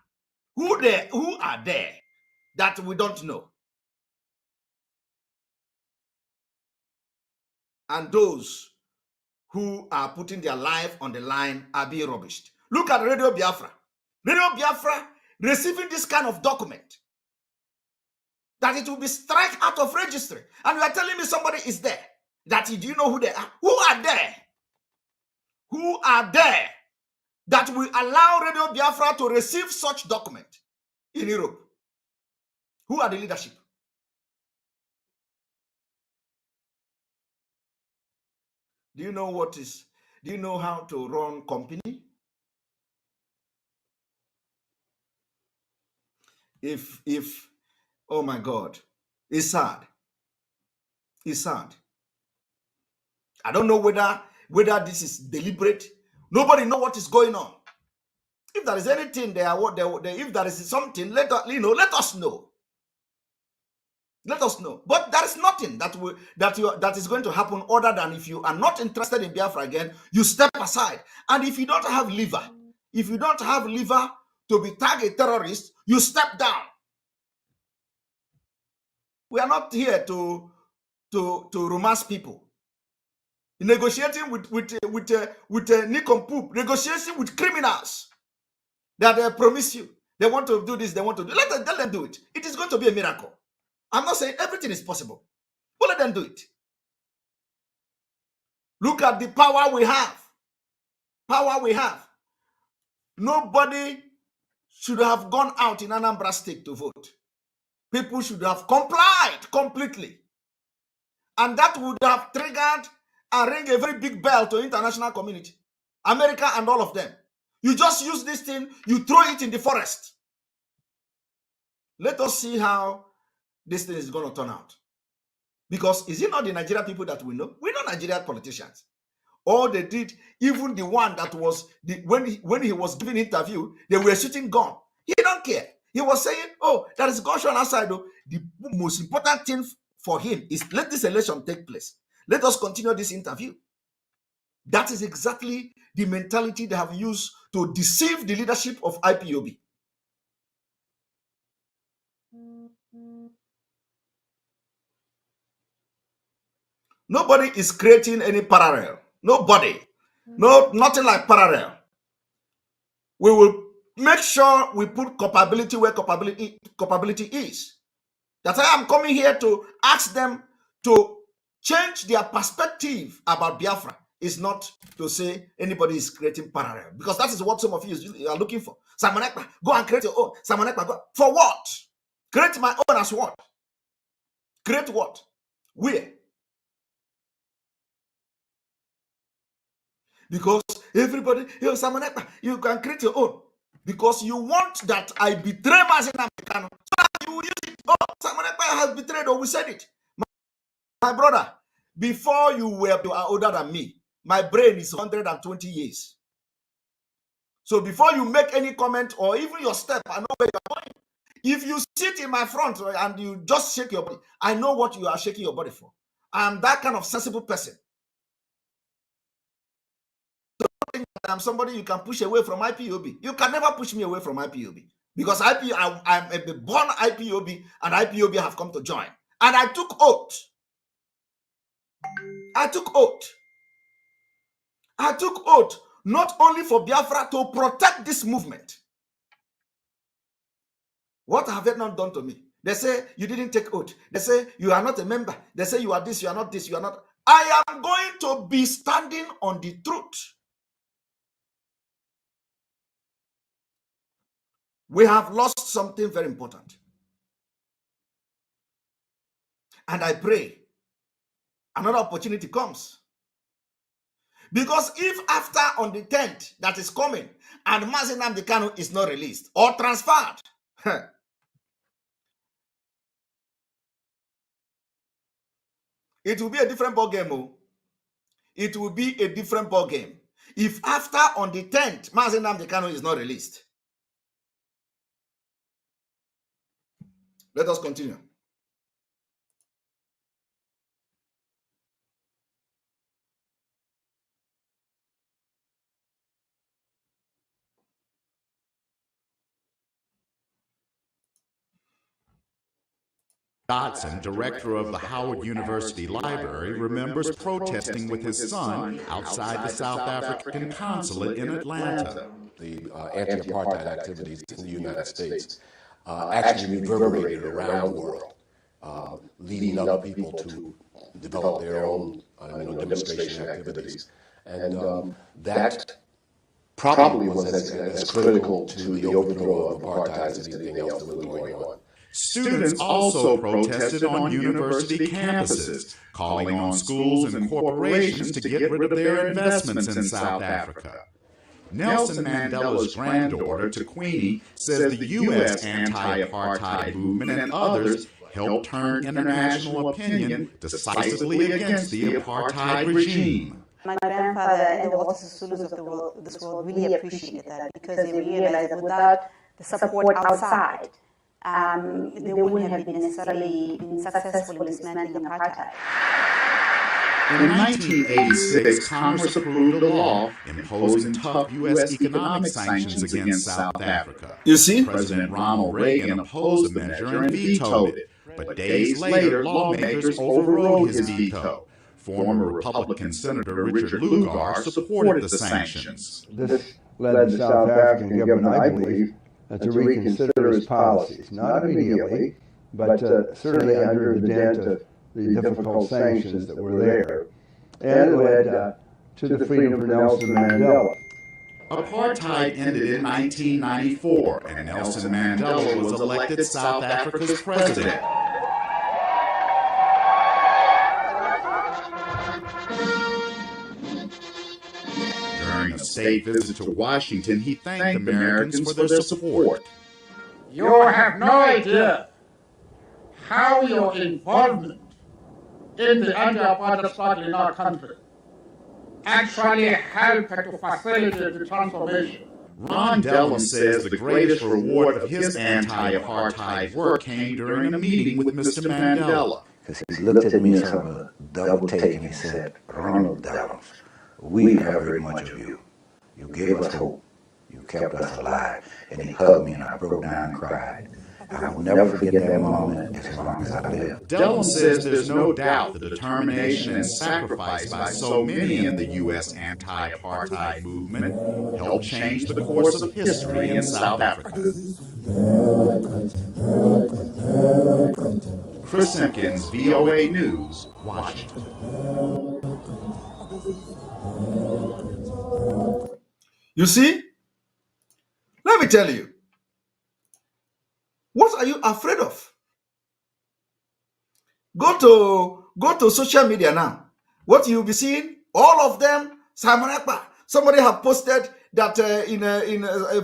Who are they that we don't know? And those who are putting their life on the line are being rubbished. Look at Radio Biafra. Radio Biafra receiving this kind of document that it will be struck out of registry. And you are telling me somebody is there. Do you know who they are? Who are they? Who are they that will allow Radio Biafra to receive such document in Europe? Who are the leadership? Do you know do you know how to run company? Oh my God, it's sad. It's sad. I don't know whether this is deliberate. Nobody know what is going on. If there is anything there, if there is something, let us know. Let us know. But there is nothing that is going to happen other than if you are not interested in Biafra again, you step aside. And if you don't have liver to be tagged a terrorist, you step down. We are not here to romance people. Negotiating with nincompoop, negotiating with criminals that they promise you. They want to do this, they want to do. Let them do it. It is going to be a miracle. I'm not saying everything is possible, but let them do it. Look at the power we have. Power we have. Nobody should have gone out in Anambra State to vote. People should have complied completely. And that would have triggered and ring a very big bell to international community, America and all of them. You just use this thing, you throw it in the forest. Let us see how this thing is going to turn out. Because is it not the Nigerian people that we know? We know Nigerian politicians. All they did, even the one that was, when he was giving interview, they were shooting gun. He don't care. He was saying, oh, there is gunshot outside. Though. The most important thing for him is let this election take place. Let us continue this interview. That is exactly the mentality they have used to deceive the leadership of IPOB. Nobody is creating any parallel. Nobody. No, nothing like parallel. We will make sure we put culpability where culpability is. That I am coming here to ask them to change their perspective about Biafra. Is not to say anybody is creating parallel, because that is what some of you are looking for. Simon Ekpa, go and create your own. Simon Ekpa, go. For what? Create my own as what? Create what? Where? Because everybody, Simon Ekpa, you can create your own. Because you want that I betray Mazen Americano. So that you will use it. Oh, Simon Ekpa has betrayed, or we said it. My brother, before you are older than me, my brain is 120 years. So before you make any comment or even your step, I know where you are going. If you sit in my front and you just shake your body, I know what you are shaking your body for. I'm that kind of sensible person. So I'm somebody you can push away from IPOB. You can never push me away from IPOB. Because I'm a born IPOB, and IPOB have come to join. And I took oath. I took oath. I took oath not only for Biafra, to protect this movement. What have they not done to me? They say you didn't take oath. They say you are not a member. They say you are this, you are not this, you are not. I am going to be standing on the truth. We have lost something very important. And I pray another opportunity comes. Because if after on the 10th that is coming and Mazen Nnamdi Kanu is not released or transferred, it will be a different ball game. Oh. It will be a different ball game. If after on the 10th Mazen Nnamdi Kanu is not released. Let us continue. Dotson, director of the Howard University Library, remembers protesting with his son outside the South African consulate in Atlanta. The anti-apartheid activities in the United States actually reverberated around the world, leading other people to develop their own demonstration activities. And that probably was as critical to the overthrow of apartheid as anything else that was going on. Students also protested on university campuses, calling on schools and corporations to get rid of their investments in South Africa. Nelson Mandela's granddaughter, Taquini, says the U.S. anti-apartheid movement and others helped turn international opinion decisively against the apartheid regime. My grandfather and all the Zulus of this world really appreciated that, because they realized that without the support outside, they wouldn't have been necessarily been successful in dismantling apartheid. In 1986, Congress approved a law imposing tough U.S. economic sanctions against South Africa. You see? President Ronald Reagan opposed the measure and vetoed it. But days later, lawmakers overrode his veto. Former Republican Senator Richard Lugar supported the sanctions. This led the South African government, I believe, to reconsider its policies. Not immediately, but certainly under the dent of the difficult sanctions that were there. And it led to the freedom for Nelson Mandela. Apartheid ended in 1994, and Nelson Mandela was elected South Africa's president. During a state visit to Washington, he thanked Americans for their support. You have no idea how your involvement in the anti-apartheid struggle in our country actually helped to facilitate the transformation. Ron Dellum says the greatest reward of his anti-apartheid work came during a meeting with Mr. Mandela. Because he looked at me and sort of a double take and he said, "Ronald Dellum, we have heard much of you. You gave us hope. You kept us alive." And he hugged me and I broke down and cried. I will never forget that moment as long as I live. Dellum says there's no doubt the determination and sacrifice by so many in the U.S. anti-apartheid movement helped change the course of history in South Africa. Chris Simpkins, VOA News, Washington. You see? Let me tell you. What are you afraid of? Go to social media now. What you'll be seeing, all of them, Simon Ekpa. Somebody have posted that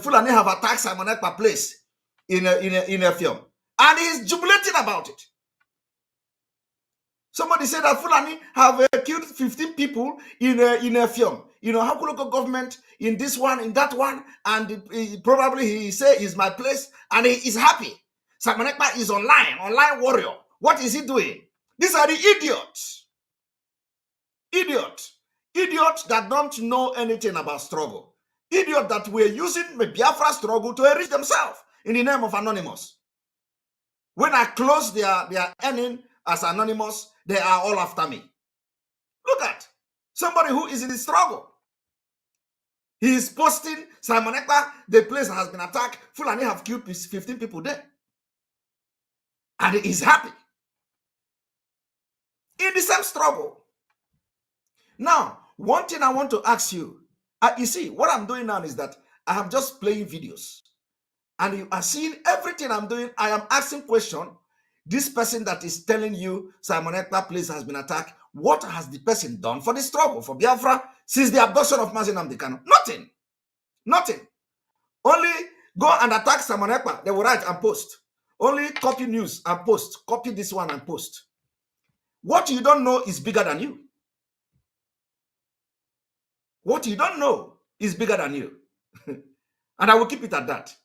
Fulani have attacked Simon Ekpa place in a film, and he's jubilating about it. Somebody said that Fulani have killed 15 people in a film. You know, how could local government in this one, in that one, and probably he say is my place, and he is happy. Simon Ekpa is online warrior. What is he doing? These are the idiots. Idiots that don't know anything about struggle. Idiots that were using the BIAFRA struggle to enrich themselves in the name of Anonymous. When I close their earning as Anonymous, they are all after me. Look at somebody who is in the struggle. He is posting Simon Ekpa, the place has been attacked. Fulani have killed 15 people there. And he is happy. In the same struggle. Now, one thing I want to ask you, you see, what I'm doing now is that I am just playing videos. And you are seeing everything I'm doing. I am asking questions. This person that is telling you Simon Ekpa place has been attacked, what has the person done for the struggle, for Biafra, since the abduction of Mazi Nnamdi Kanu? Nothing. Nothing. Only go and attack Simon Ekpa. They will write and post. Only copy news and post. Copy this one and post. What you don't know is bigger than you. What you don't know is bigger than you. And I will keep it at that.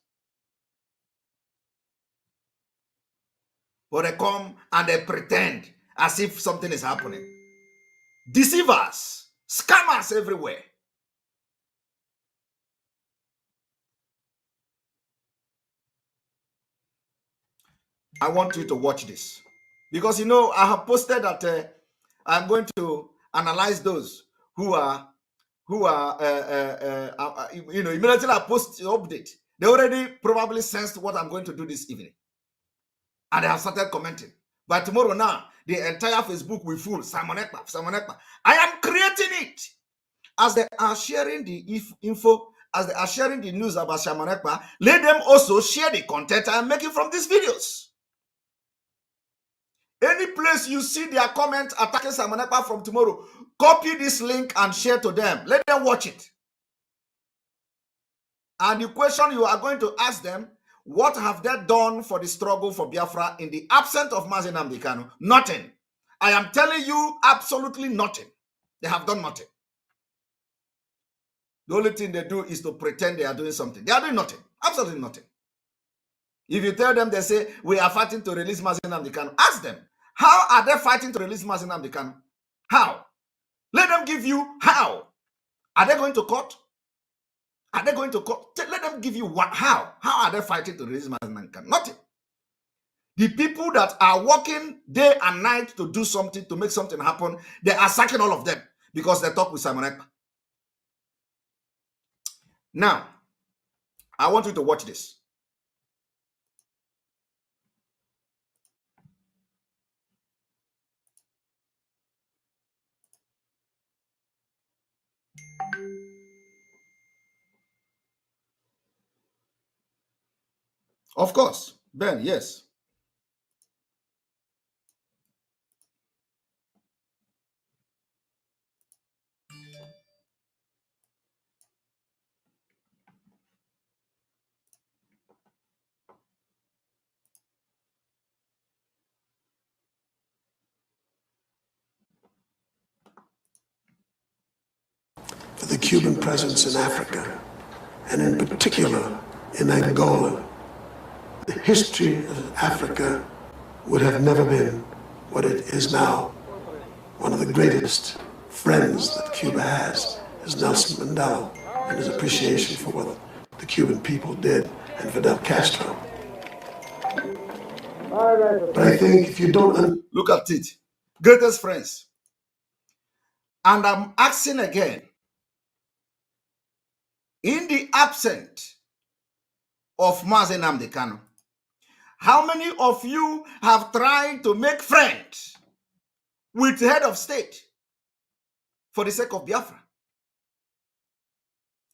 But they come and they pretend as if something is happening. Deceivers, scammers everywhere. I want you to watch this. Because, you know, I have posted that I'm going to analyze those who are immediately I post the update. They already probably sensed what I'm going to do this evening. And they have started commenting. By tomorrow now, the entire Facebook will full Simon Ekpa, Simon Ekpa. I am creating it. As they are sharing the info, as they are sharing the news about Simon Ekpa, let them also share the content I am making from these videos. Any place you see their comment attacking Simon Ekpa from tomorrow, copy this link and share to them. Let them watch it. And the question you are going to ask them, what have they done for the struggle for Biafra in the absence of Mazi Nnamdi Kanu? Nothing. I am telling you absolutely nothing. They have done nothing. The only thing they do is to pretend they are doing something. They are doing nothing. Absolutely nothing. If you tell them, they say, we are fighting to release Mazi Nnamdi Kanu. Ask them, how are they fighting to release Mazi Nnamdi Kanu? How? Let them give you how. Are they going to court? Are they going to court? Let them give you what? How? How are they fighting to release Mazi Nnamdi Kanu? Nothing. The people that are working day and night to do something, to make something happen, they are sacking all of them because they talk with Simon Ekpa. Now, I want you to watch this. Of course, Ben, yes. For the Cuban presence in Africa, and in particular in Angola, the history of Africa would have never been what it is now. One of the greatest friends that Cuba has is Nelson Mandela and his appreciation for what the Cuban people did and Fidel Castro. But I think if you don't... Look at it. Greatest friends. And I'm asking again, in the absence of Mazi Nnamdi Kanu, how many of you have tried to make friends with the head of state for the sake of Biafra?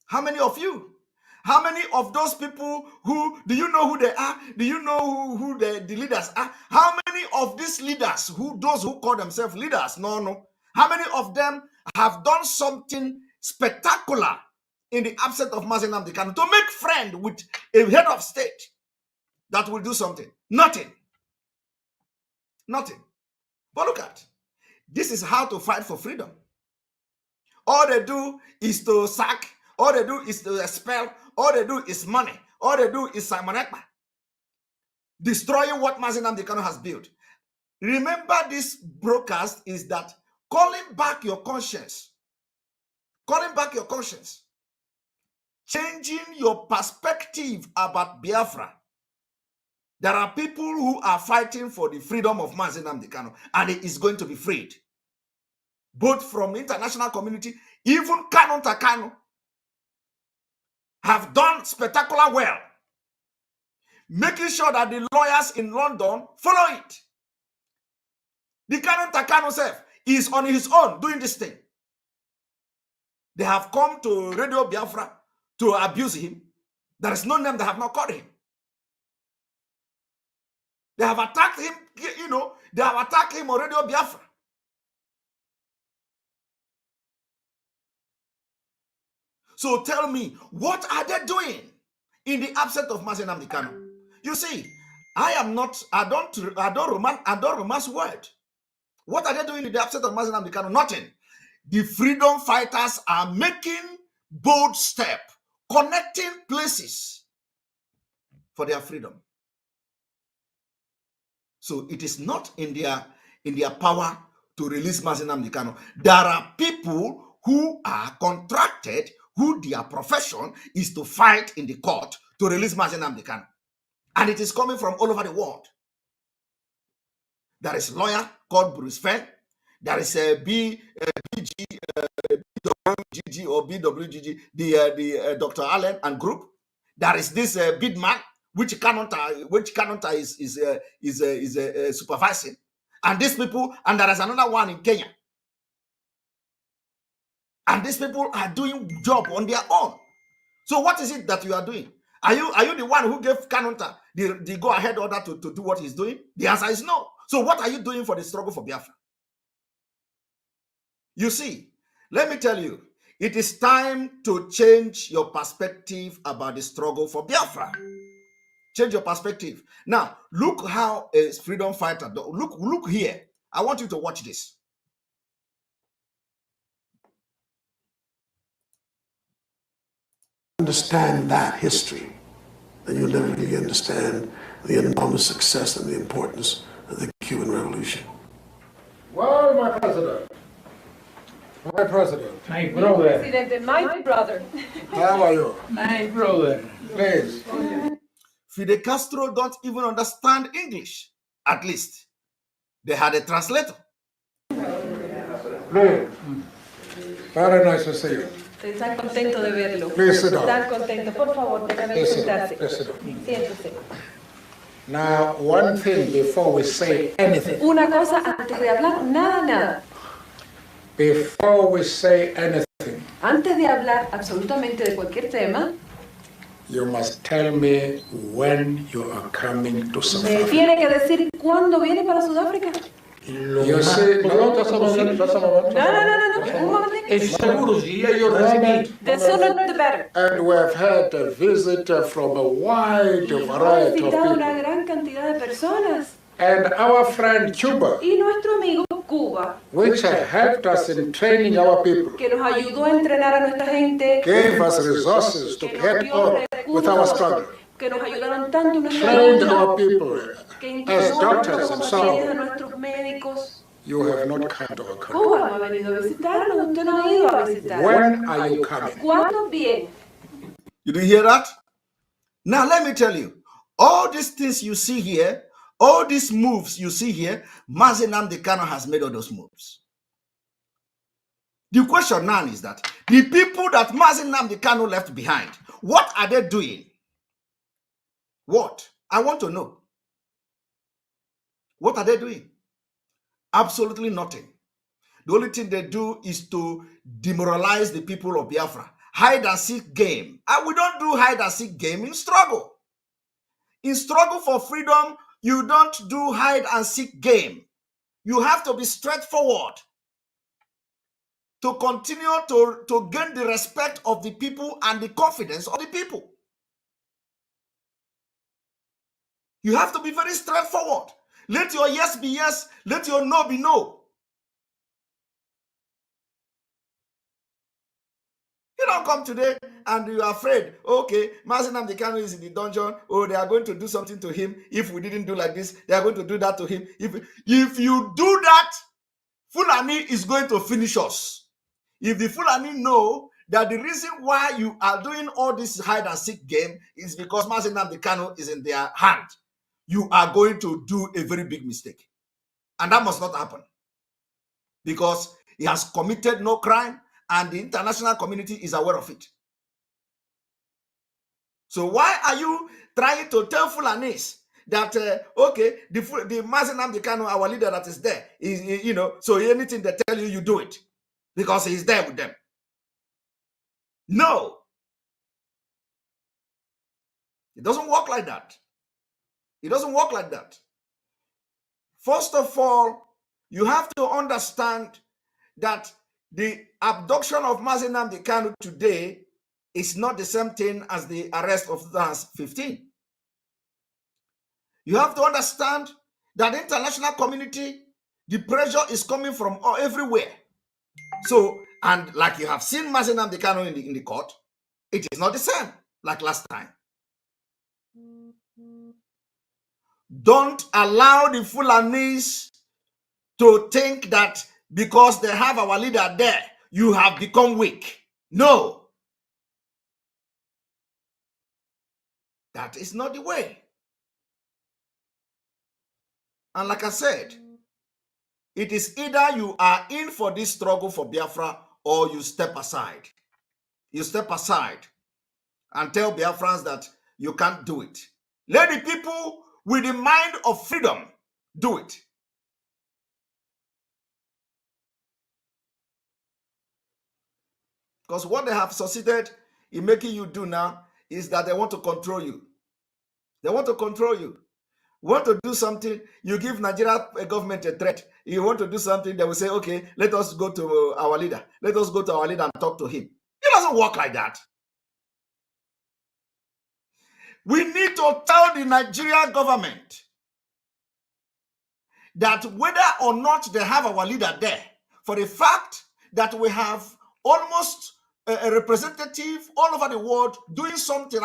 How many of you? How many of those people who, do you know who they are? Do you know who the leaders are? How many of these leaders, those who call themselves leaders, no, how many of them have done something spectacular in the absence of Mazi Nnamdi Kanu to make friend with a head of state that will do something? Nothing. Nothing. But look at, this is how to fight for freedom. All they do is to sack. All they do is to expel. All they do is money. All they do is Simon Ekpa. Destroying what Mazi Nnamdi Kanu has built. Remember, this broadcast is that calling back your conscience. Calling back your conscience. Changing your perspective about Biafra. There are people who are fighting for the freedom of Mazi Nnamdi Kanu, and he is going to be freed. Both from the international community, even Kanu Takanu, have done spectacular well, making sure that the lawyers in London follow it. The Kanu Takanu self is on his own doing this thing. They have come to Radio Biafra to abuse him. There is no name they have not called him. They have attacked him, they have attacked him on Radio Biafra. So tell me, what are they doing in the absence of Mazi Nnamdi Kanu? You see, I don't romance word. What are they doing in the absence of Mazi Nnamdi Kanu? Nothing. The freedom fighters are making bold step, connecting places for their freedom. So it is not in their power to release Mazi Nnamdi Kanu. There are people who are contracted, who their profession is to fight in the court to release Mazi Nnamdi Kanu. And it is coming from all over the world. There is a lawyer called Bruce Fenn. There is a BGG or BWGG, the Dr. Allen and group. There is this big man, which Kanonta is supervising. And these people, and there is another one in Kenya. And these people are doing job on their own. So what is it that you are doing? Are you the one who gave Kanonta the go-ahead order to do what he's doing? The answer is no. So what are you doing for the struggle for Biafra? You see, let me tell you, it is time to change your perspective about the struggle for Biafra. Change your perspective. Now, look how a freedom fighter, look here. I want you to watch this. Understand that history, then you'll never really understand the enormous success and the importance of the Cuban Revolution. Well, my president. My president. My brother. President, my brother. How are you? My brother. Please. Fidel Castro don't even understand English. At least they had a translator. Luis, very nice to see you. Estoy tan contento de verlo. Please sit down. Tan contento. Por favor, déjame sentarse. Siéntese. Now, one thing before we say anything. Una cosa antes de hablar, nada. Before we say anything. Antes de hablar absolutamente de cualquier tema, you must tell me when you are coming to South me Africa. tiene que decir cuándo viene para Sudáfrica. You see, no, just a moment. No, un momentito. It's seguro, you're ready. The sooner the better. And we have had a visit from a wide variety of Visitado una people. gran cantidad de personas. And our friend Cuba, Y nuestro amigo Cuba, which helped us in training our people, que nos ayudó a entrenar a nuestra gente, gave us resources to get on with our struggle, que nos ayudaron tanto en nuestra trained lucha, our people que as entrenó a doctors nuestros and so compañeros, a on. nuestros médicos. You have not come to our country. Cuba no ha venido a visitarnos, usted no ha ido a visitarnos. When are you coming? ¿Cuándo viene? You didn't hear that? Now let me tell you, all these things you see here, all these moves you see here, Mazi Nnamdi Kanu has made all those moves. The question now is that the people that Mazi Nnamdi Kanu left behind, what are they doing? What? I want to know. What are they doing? Absolutely nothing. The only thing they do is to demoralize the people of Biafra. Hide and seek game. And we don't do hide and seek game in struggle. In struggle for freedom, you don't do hide and seek game. You have to be straightforward to continue to gain the respect of the people and the confidence of the people. You have to be very straightforward. Let your yes be yes, let your no be no. You don't come today and you are afraid, okay, Mazi Nnamdi Kanu is in the dungeon, oh, they are going to do something to him. If we didn't do like this, they are going to do that to him. If you do that, Fulani is going to finish us. If the Fulani know that the reason why you are doing all this hide and seek game is because Mazi Nnamdi Kanu is in their hand, you are going to do a very big mistake. And that must not happen. Because he has committed no crime and the international community is aware of it. So why are you trying to tell Fulanis that, okay, the Mazi Nnamdi Kanu, our leader that is there, is, you know, so anything they tell you, you do it. Because he's there with them. No. It doesn't work like that. It doesn't work like that. First of all, you have to understand that the abduction of Mazi Nnamdi Kanu today is not the same thing as the arrest of 2015. You have to understand that the international community, the pressure is coming from everywhere. So, and like you have seen Mazi Nnamdi Kanu in the court, it is not the same like last time. Don't allow the Fulanis to think that because they have our leader there, you have become weak. No. That is not the way. And like I said, it is either you are in for this struggle for Biafra or you step aside. You step aside and tell Biafrans that you can't do it. Let the people with the mind of freedom do it. Because what they have succeeded in making you do now is that they want to control you. They want to control you. You want to do something, you give Nigeria government a threat. You want to do something, they will say, okay, let us go to our leader. Let us go to our leader and talk to him. It doesn't work like that. We need to tell the Nigerian government that whether or not they have our leader there, for the fact that we have almost a representative all over the world doing something,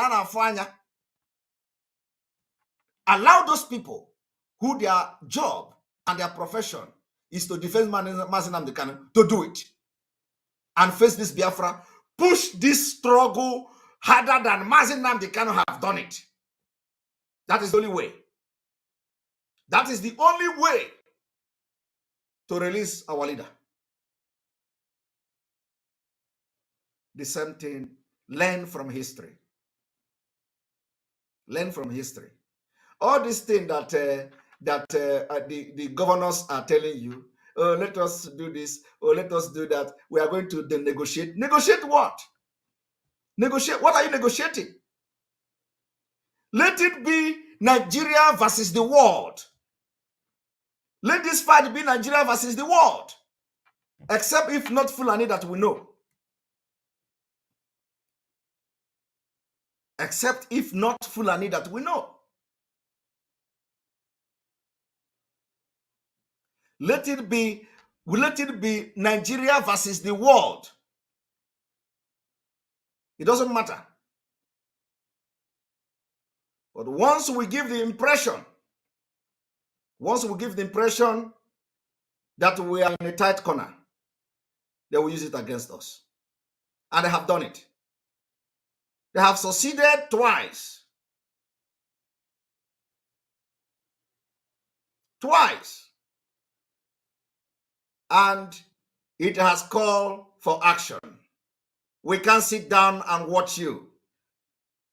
allow those people who their job and their profession is to defend Mazi Nnamdi Kanu to do it and face this Biafra, push this struggle harder than Mazi Nnamdi Kanu have done it. That is the only way. That is the only way to release our leader. The same thing, learn from history. Learn from history. All these things that the governors are telling you, oh, let us do this, or let us do that. We are going to negotiate. Negotiate what? Negotiate. What are you negotiating? Let it be Nigeria versus the world. Let this fight be Nigeria versus the world. Except if not Fulani that we know. Except if not Fulani that we know. Let it be Nigeria versus the world. It doesn't matter. But once we give the impression that we are in a tight corner, they will use it against us. And they have done it. They have succeeded twice. Twice. And it has called for action. We can't sit down and watch you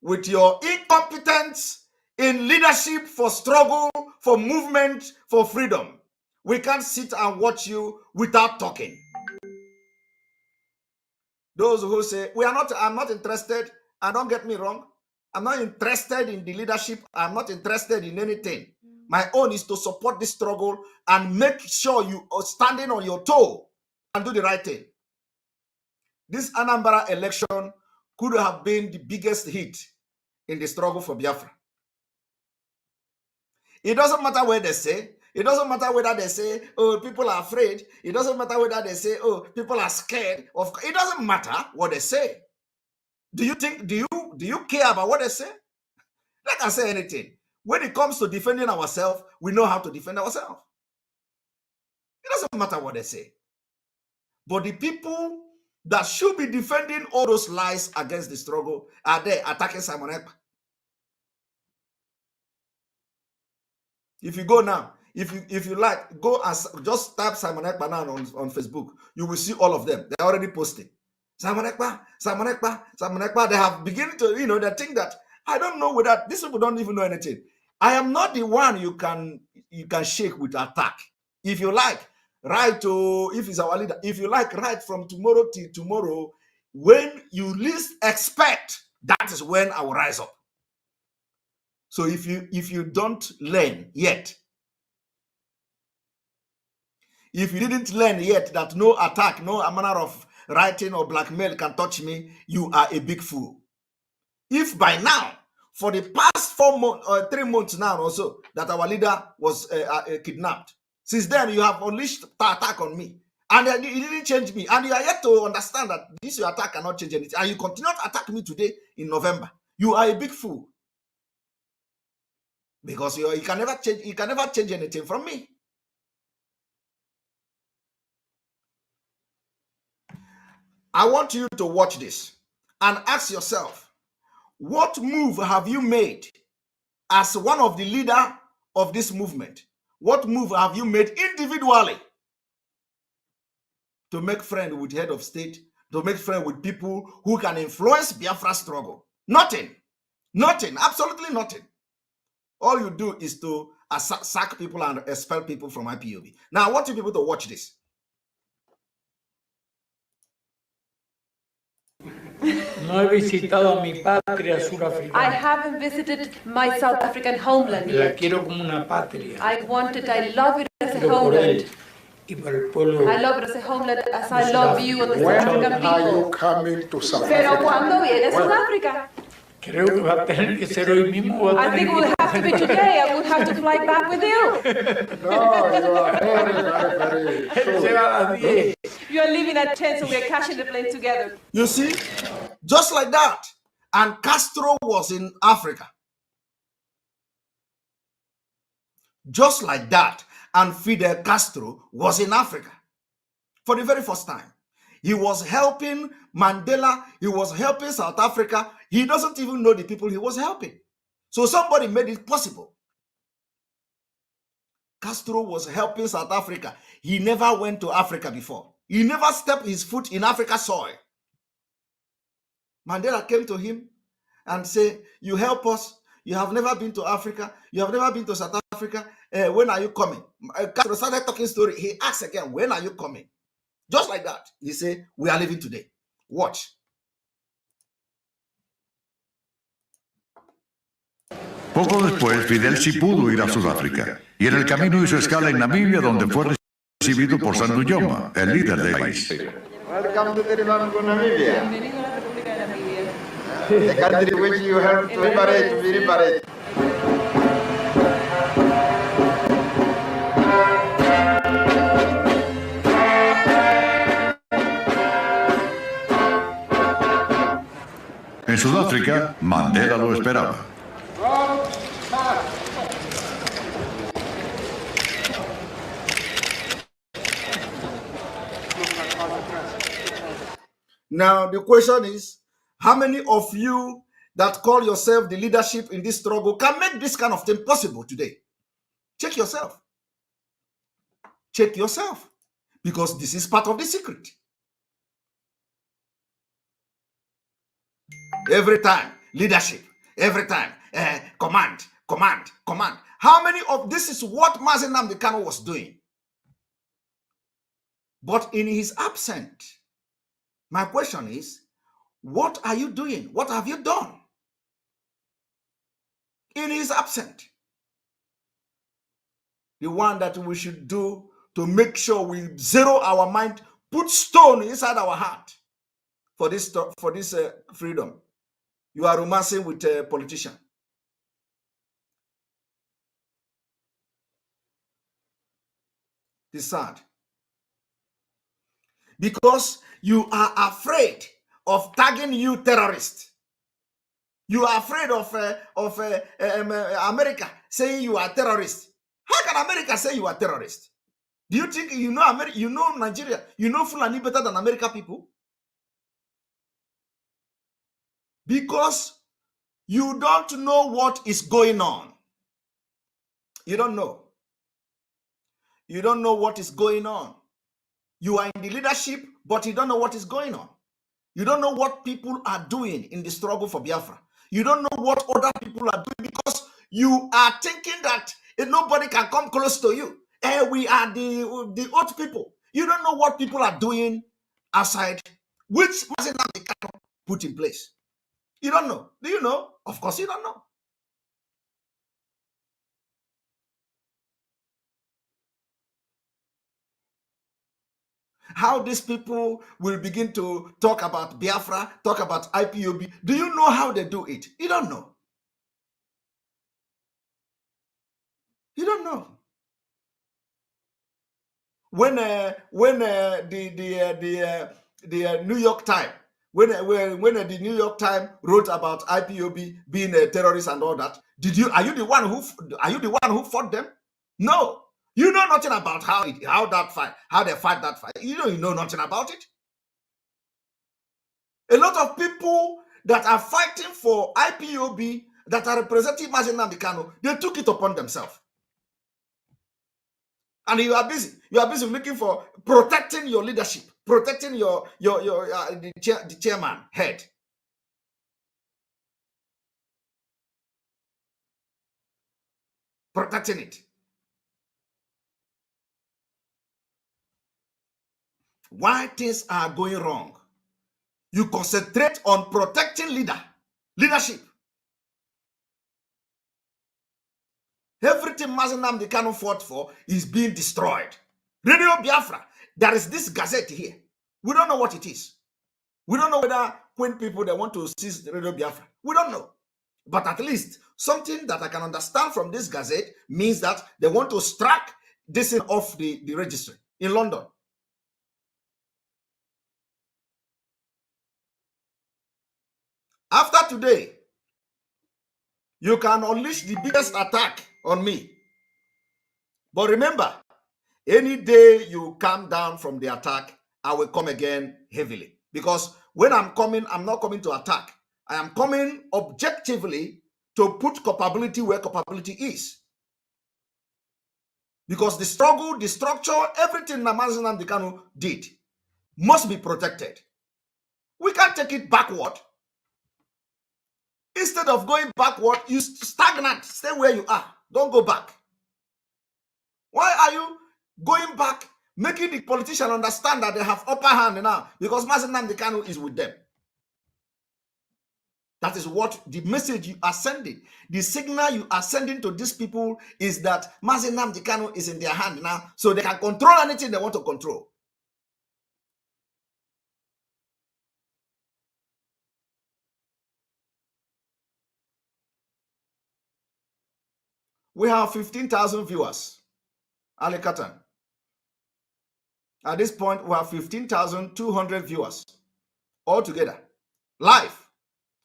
with your incompetence in leadership for struggle, for movement, for freedom. We can't sit and watch you without talking. Those who say, I'm not interested, and don't get me wrong, I'm not interested in the leadership, I'm not interested in anything. My own is to support this struggle and make sure you are standing on your toe and do the right thing. This Anambra election could have been the biggest hit in the struggle for Biafra. It doesn't matter where they say. It doesn't matter whether they say, oh, people are afraid. It doesn't matter whether they say, oh, people are scared. It doesn't matter what they say. Do you care about what they say? They can say anything. When it comes to defending ourselves, we know how to defend ourselves. It doesn't matter what they say. But the people that should be defending all those lies against the struggle are there attacking Simon Ekpa. If you go now, if you like, go and just type Simon Ekpa now on Facebook. You will see all of them. They're already posting. Simon Ekpa, Simon Ekpa, Simon Ekpa. They have beginning to, they think that, I don't know whether these people don't even know anything. I am not the one you can shake with attack. If you like, write to, if it's our leader, if you like, write from tomorrow till tomorrow. When you least expect, that is when I will rise up. So if you don't learn yet, if you didn't learn yet that no attack, no manner of writing or blackmail can touch me, you are a big fool. If by now, for the past 4 months or 3 months now or so, that our leader was kidnapped, since then you have unleashed the attack on me, and it didn't change me, and you are yet to understand that this your attack cannot change anything, and you continue to attack me today in November, you are a big fool. Because you can never change anything from me. I want you to watch this and ask yourself, what move have you made as one of the leader of this movement? What move have you made individually to make friends with head of state, to make friends with people who can influence Biafra struggle? Nothing. Nothing. Absolutely nothing. All you do is to sack people and expel people from IPOB. Now, I want you people to watch this. No he visitado mi patria surafricana. I haven't visited my South African homeland La yet. quiero como una patria. I love it as a Quiero por él homeland. y por el pueblo. I love it as a homeland as I love you and the South African When are you people. coming to South Pero Africa? ¿cuándo vienes a Sudáfrica? Creo que va a tener que ser hoy mismo. Va a I think it tener will have to be today. I would have to fly back with you. No, you are very Él se va a las 10. You are leaving at 10, so we are catching the plane together. You see, just like that. And Castro was in Africa. Just like that. And Fidel Castro was in Africa for the very first time. He was helping Mandela. He was helping South Africa. He doesn't even know the people he was helping. So somebody made it possible. Castro was helping South Africa. He never went to Africa before. He never stepped his foot in Africa's soil. Mandela came to him and said, you help us. You have never been to Africa. You have never been to South Africa. When are you coming? Castro started talking story. He asked again, when are you coming? Just like that. He said, we are leaving today. Watch. Poco después, Fidel sí pudo ir a Sudáfrica, y en el camino hizo escala en Namibia, donde fue recibido por Sandu Yoma, el líder del país. Welcome to the Republic of Namibia. The country which you helped to liberate, to be liberated. En Sudáfrica, Mandela lo esperaba. Now, the question is, how many of you that call yourself the leadership in this struggle can make this kind of thing possible today? Check yourself. Check yourself. Because this is part of the secret. Every time, leadership. Every time, command, command, command. How many of this is what Mazi Nnamdi Kanu was doing? But in his absence, my question is, what are you doing? What have you done? In his absence. The one that we should do to make sure we zero our mind, put stone inside our heart for this freedom. You are romancing with a politician. It's sad. Because you are afraid of tagging you terrorist. You are afraid of America saying you are terrorist. How can America say you are terrorist? Do you think you know America, you know Nigeria, you know Fulani better than America people? Because you don't know what is going on. You don't know. You don't know what is going on. You are in the leadership, but you don't know what is going on. You don't know what people are doing in the struggle for Biafra. You don't know what other people are doing because you are thinking that nobody can come close to you. We are the old people. You don't know what people are doing outside, which Mazi Nnamdi Kanu put in place. You don't know. Do you know? Of course you don't know. How these people will begin to talk about Biafra, talk about IPOB. Do you know how they do it? You don't know. You don't know. When the New York Times, when the New York Times wrote about IPOB being a terrorist and all that, are you the one who fought them? No. You know nothing about how they fight that fight. You know nothing about it. A lot of people that are fighting for IPOB, that are representing Mazi Nnamdi Kanu, they took it upon themselves. And you are busy. You are busy looking for protecting your leadership, protecting the chairman head. Protecting it. Why things are going wrong? You concentrate on protecting leadership. Everything Mazi Nnamdi Kanu fought for is being destroyed. Radio Biafra, there is this gazette here. We don't know what it is. We don't know whether when people they want to seize Radio Biafra. We don't know. But at least something that I can understand from this gazette means that they want to strike this off the registry in London. After today, you can unleash the biggest attack on me. But remember, any day you come down from the attack, I will come again heavily. Because when I'm coming, I'm not coming to attack. I am coming objectively to put culpability where culpability is. Because the struggle, the structure, everything Mazi Nnamdi Kanu did must be protected. We can't take it backward. Instead of going backward, you stagnant. Stay where you are. Don't go back. Why are you going back, making the politician understand that they have upper hand now? Because Mazi Nnamdi Kanu is with them. That is what the message you are sending. The signal you are sending to these people is that Mazi Nnamdi Kanu is in their hand now, so they can control anything they want to control. We have 15,000 viewers. Ali Katan. At this point, we have 15,200 viewers altogether, live,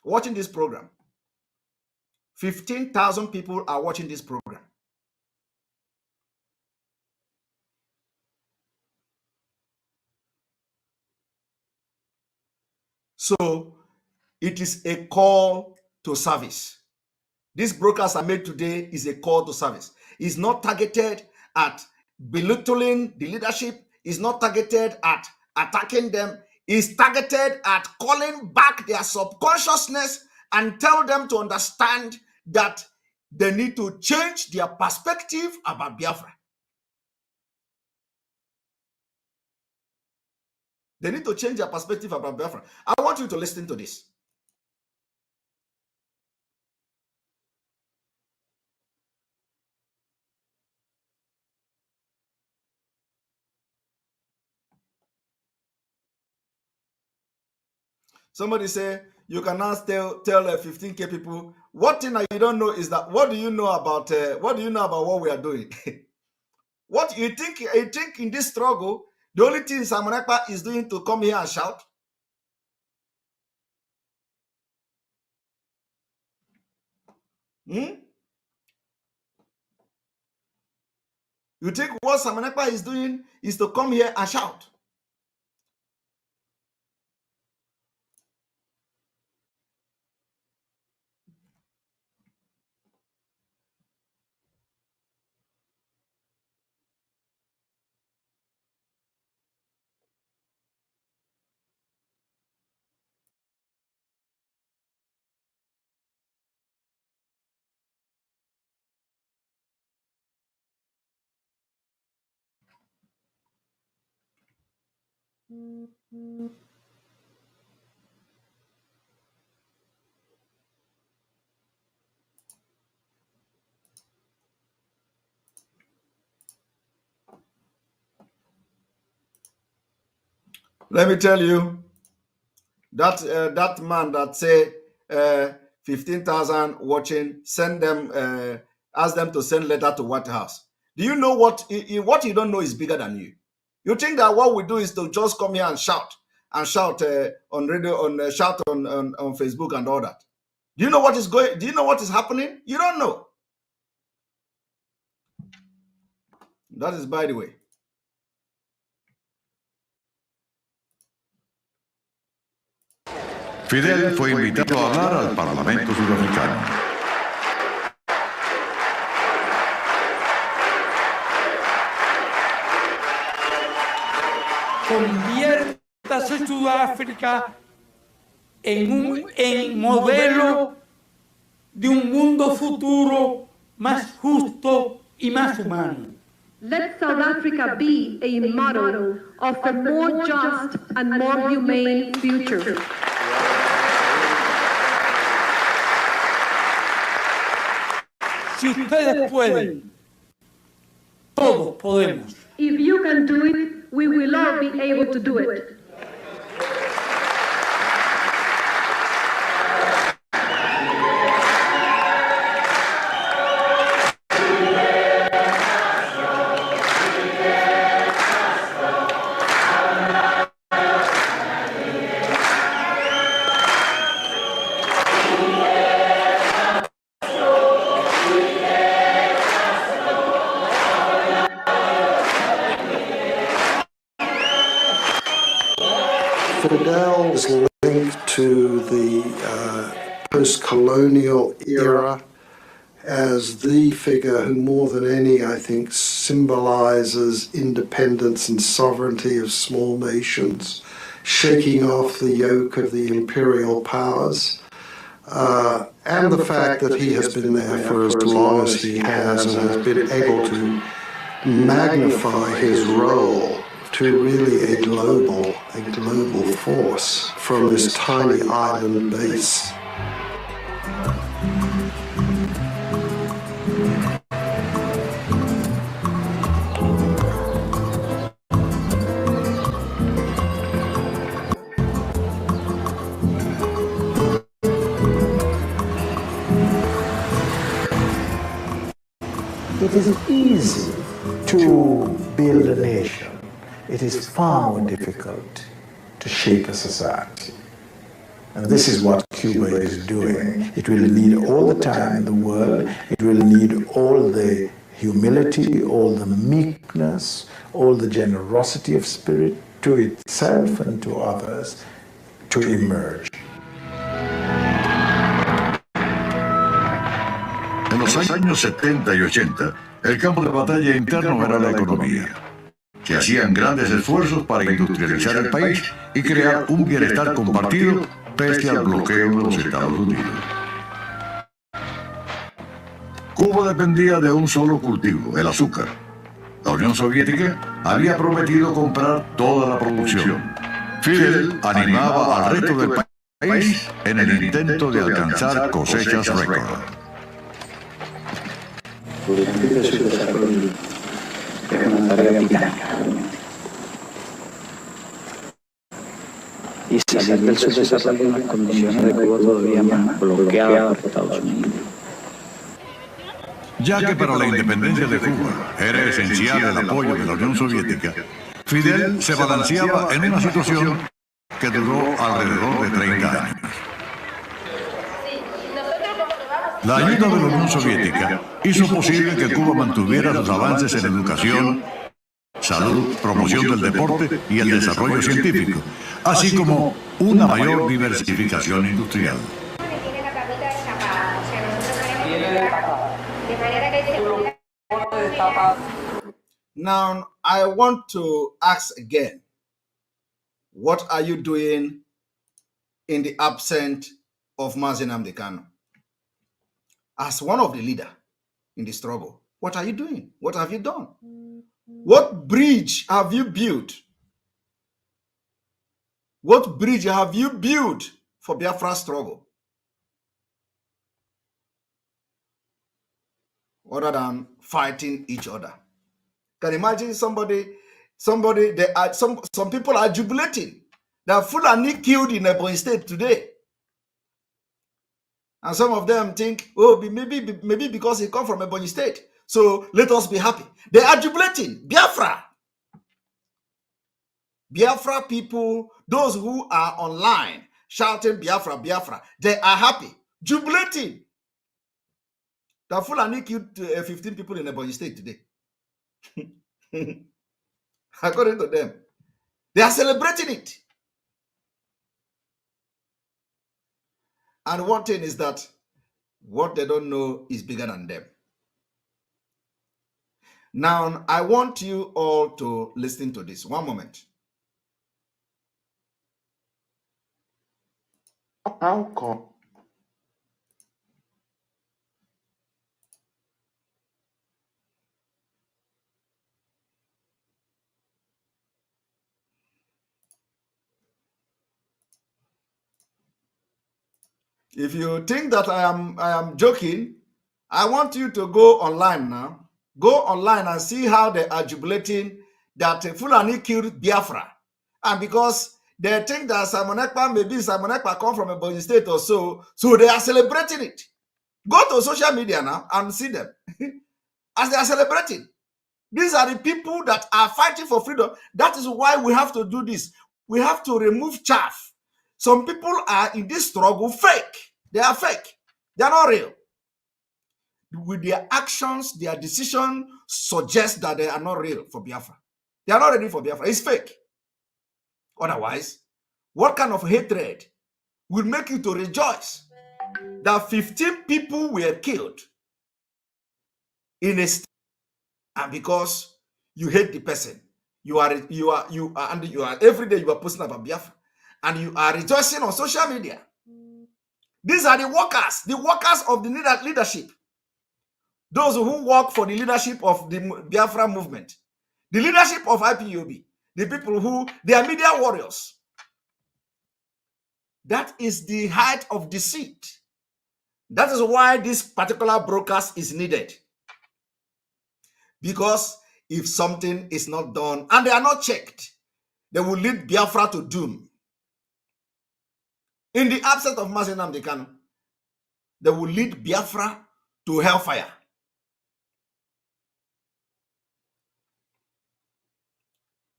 watching this program. 15,000 people are watching this program. So it is a call to service. This broadcast I made today is a call to service. It's not targeted at belittling the leadership. It's not targeted at attacking them. It's targeted at calling back their subconsciousness and tell them to understand that they need to change their perspective about Biafra. They need to change their perspective about Biafra. I want you to listen to this. Somebody say, you can now tell 15K people, what thing you don't know is that, what do you know about what we are doing? What you think in this struggle, the only thing Simon Ekpa is doing to come here and shout? You think what Simon Ekpa is doing is to come here and shout? Let me tell you, that man that say 15,000 watching, send them, ask them to send letter to White House. Do you know what you don't know is bigger than you? You think that what we do is to just come here and shout on radio, shout on Facebook and all that? Do you know what is going? Do you know what is happening? You don't know. That is by the way. Fidel fue invitado a hablar al Parlamento Sudafricano. Conviértase Sudáfrica en un modelo de un mundo futuro más justo y más humano. Let South Africa be a model of a more just and more humane future. Si ustedes pueden, todos podemos. If you can do it, we will all be able to do it. Fidel's link to the post-colonial era as the figure who more than any, I think, symbolizes independence and sovereignty of small nations, shaking off the yoke of the imperial powers, and the fact that he has been there for as long as he has and has been able to magnify his role to really a global force from this tiny island base. It is easy to build a nation. It is far more difficult to shape a society. And this is what Cuba is doing. It will need all the time in the world. It will need all the humility, all the meekness, all the generosity of spirit to itself and to others to emerge. En los años 70 y 80, el campo de batalla interno era la economía. Se hacían grandes esfuerzos para industrializar el país y crear un bienestar compartido pese al bloqueo de los Estados Unidos. Cuba dependía de un solo cultivo, el azúcar. La Unión Soviética había prometido comprar toda la producción. Fidel animaba al resto del país en el intento de alcanzar cosechas récord. Durante su desarrollo es una tarea titánica y salir del subdesarrollo en las condiciones de Cuba todavía más bloqueada por Estados Unidos. Ya que para la independencia de Cuba era esencial el apoyo de la Unión Soviética, Fidel se balanceaba en una situación que duró alrededor de 30 años. La ayuda de la Unión Soviética hizo posible que Cuba mantuviera sus avances en educación, salud, promoción del deporte y el desarrollo científico, así como una mayor diversificación industrial. Now, I want to ask again, what are you doing in the absence of Mazi Nnamdi Kanu? As one of the leaders in the struggle, what are you doing? What have you done? What bridge have you built? What bridge have you built for Biafra struggle? Other than fighting each other. Can you imagine some people are jubilating that Fulani killed in Ebonyi State today. And some of them think, oh, maybe because he come from Ebonyi State, so let us be happy. They are jubilating. Biafra. Biafra people, those who are online shouting Biafra, Biafra, they are happy, jubilating. The Fulani killed 15 people in Ebonyi State today. According to them, they are celebrating it. And one thing is that what they don't know is bigger than them. Now, I want you all to listen to this. One moment. How come? If you think that I am joking, I want you to go online now. Go online and see how they are jubilating that Fulani killed Biafra. And because they think that Simon Ekpa come from a Ebonyi State or so they are celebrating it. Go to social media now and see them as they are celebrating. These are the people that are fighting for freedom. That is why we have to do this. We have to remove chaff. Some people are in this struggle fake. They are fake. They are not real. With their actions, their decision suggests that they are not real for Biafra. They are not ready for Biafra. It's fake. Otherwise, what kind of hatred will make you to rejoice that 15 people were killed in a state, and because you hate the person, you are every day you are posting about Biafra, and you are rejoicing on social media. These are the workers of the leadership. Those who work for the leadership of the Biafra movement, the leadership of IPOB, the people who, they are media warriors. That is the height of deceit. That is why this particular broadcast is needed. Because if something is not done and they are not checked, they will lead Biafra to doom. In the absence of Mazi Nnamdi Kanu, they will lead Biafra to hellfire.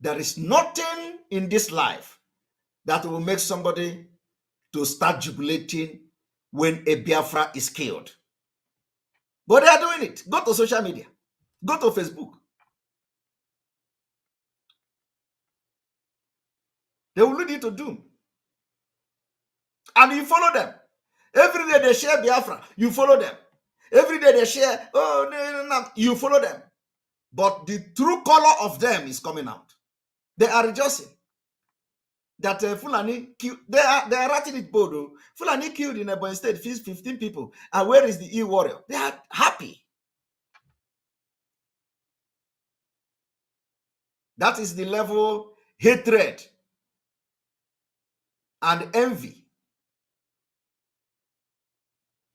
There is nothing in this life that will make somebody to start jubilating when a Biafra is killed. But they are doing it. Go to social media. Go to Facebook. They will lead you to doom. And you follow them. Every day they share Biafra, you follow them. Every day they share, oh, no, you follow them. But the true color of them is coming out. They are rejoicing that Fulani killed. They are writing it bold. Fulani killed in Ebonyi State 15 people. And where is the E-warrior? They are happy. That is the level hatred and envy.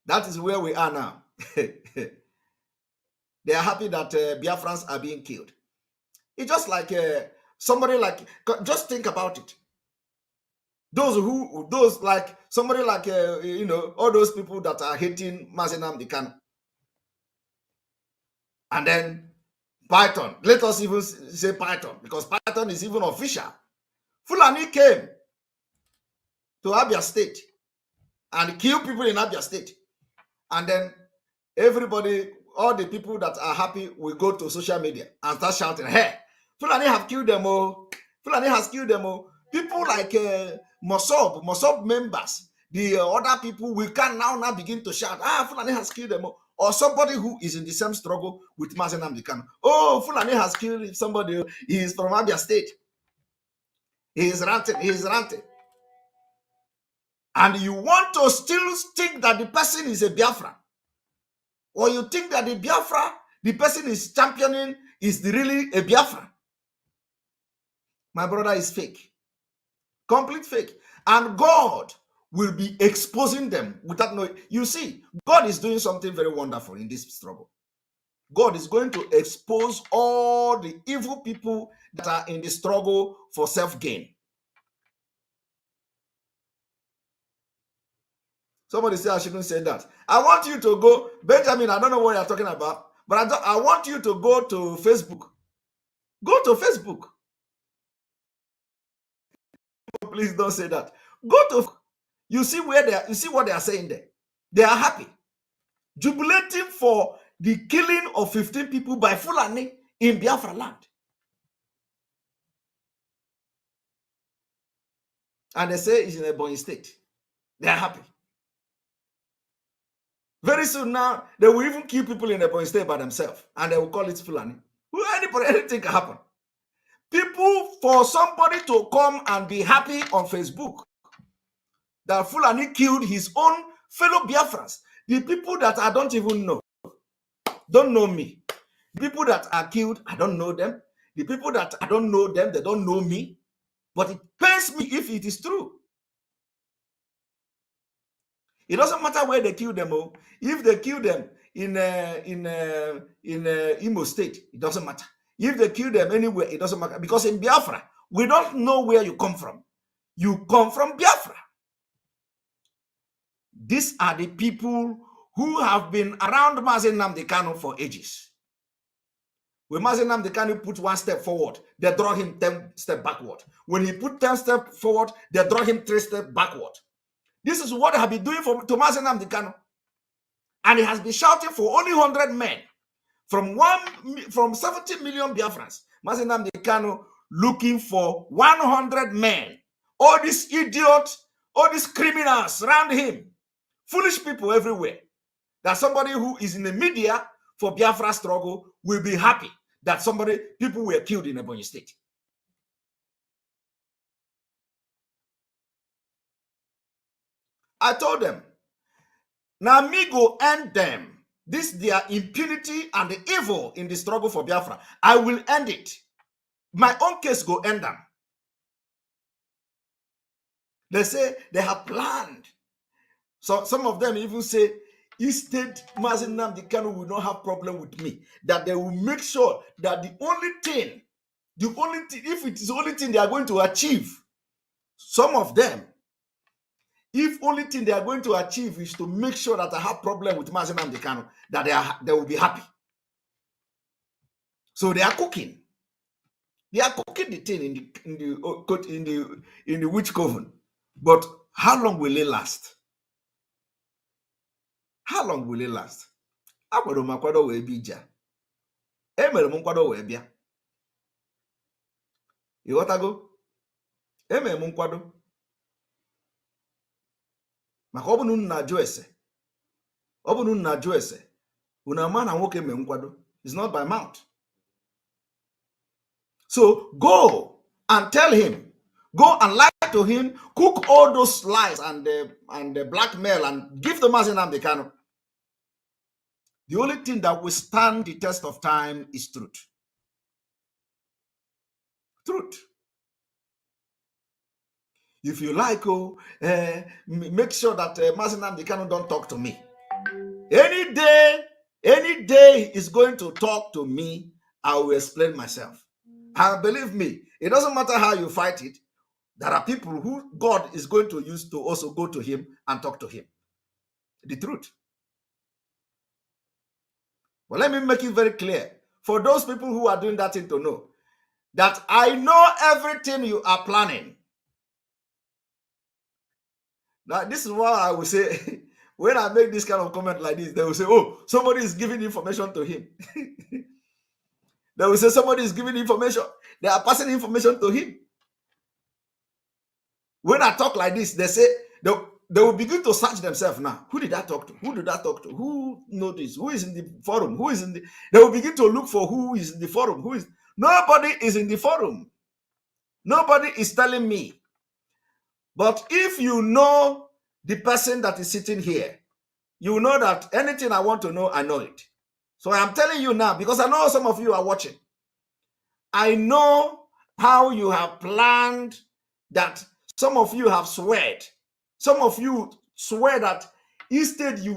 That is where we are now. They are happy that Biafrans are being killed. It's just like somebody like, just think about it. Those like somebody like, all those people that are hating Mazi Nnamdi Kanu. And then Python, let us even say Python, because Python is even official. Fulani came to Abia State and killed people in Abia State. And then everybody, all the people that are happy will go to social media and start shouting, hey, Fulani have killed them all. Fulani has killed them all. People like Mossab members, the other people, we can now begin to shout, Fulani has killed them all. Or somebody who is in the same struggle with Mazi Nnamdi Kanu. Oh, Fulani has killed somebody. He is from Abia State. He is ranting. And you want to still think that the person is a Biafra. Or you think that the Biafra, the person is championing, is really a Biafra. My brother, is fake. Complete fake. And God will be exposing them without knowing. You see, God is doing something very wonderful in this struggle. God is going to expose all the evil people that are in the struggle for self-gain. Somebody said I shouldn't say that. I want you to go, Benjamin, I don't know what you're talking about, but I want you to go to Facebook. Go to Facebook. Please don't say that. Go to, you see where they are, you see what they are saying there. They are happy, jubilating for the killing of 15 people by Fulani in Biafra land. And they say it's in Ebonyi State. They are happy. Very soon now, they will even kill people in Ebonyi State by themselves, and they will call it Fulani. Anything can happen. People, for somebody to come and be happy on Facebook that Fulani killed his own fellow Biafrans, the people that I don't even know, don't know me. The people that are killed, I don't know them. The people that I don't know them, they don't know me. But it pains me if it is true. It doesn't matter where they kill them. Oh. If they kill them in Imo State, it doesn't matter. If they kill them anywhere, it doesn't matter. Because in Biafra, we don't know where you come from. You come from Biafra. These are the people who have been around Mazi Nnamdi Kanu for ages. When Mazi Nnamdi Kanu put one step forward, they draw him 10 steps backward. When he put 10 steps forward, they draw him 3 steps backward. This is what they have been doing to Mazi Nnamdi Kanu. And he has been shouting for only 100 men. From 70 million Biafrans, Mazi Nnamdi Kanu looking for 100 men. All these idiots, all these criminals around him, foolish people everywhere, that somebody who is in the media for Biafra struggle will be happy that people were killed in Ebonyi State. I told them, now me go end them. This their impunity and the evil in the struggle for Biafra. I will end it. My own case go end them. They say they have planned. So some of them even say, instead, Mazi Nnamdi Kanu will not have problem with me. That they will make sure that the only thing, if it is the only thing they are going to achieve, some of them, if only thing they are going to achieve is to make sure that I have problem with Mazi Nnamdi Kanu, that they will be happy. So they are cooking. They are cooking the thing in the witch coven. But how long will it last? How long will it last? Akwado makwado we bija. Emere m nkwado we bia. Ịghọtago? Emere m nkwado. Maka ọ bụ na unu na-ajụ ese. Ọ bụ na unu na-ajụ ese. Unu ama na nwoke mee nkwado. It's not by mouth. So go and tell him. Go and lie to him. Cook all those lies and the blackmail and give the Mazi Nnamdi Kanu. The only thing that will stand the test of time is truth. Truth. If you like, make sure that Mazi Nnamdi Kanu don't talk to me. Any day he's going to talk to me, I will explain myself. And believe me, it doesn't matter how you fight it. There are people who God is going to use to also go to him and talk to him. The truth. But let me make it very clear for those people who are doing that thing to know that I know everything you are planning. Now, this is what I will say. When I make this kind of comment like this, they will say, oh, somebody is giving information to him. They will say somebody is giving information. They are passing information to him. When I talk like this, they say, they will begin to search themselves now. Who did I talk to? Who did I talk to? Who knows this? Who is in the forum? Who is in the... They will begin to look for who is in the forum. Who is... Nobody is in the forum. Nobody is telling me. But if you know the person that is sitting here, you know that anything I want to know, I know it. So I am telling you now, because I know some of you are watching. I know how you have planned that. Some of you have sweared. Some of you swear that instead you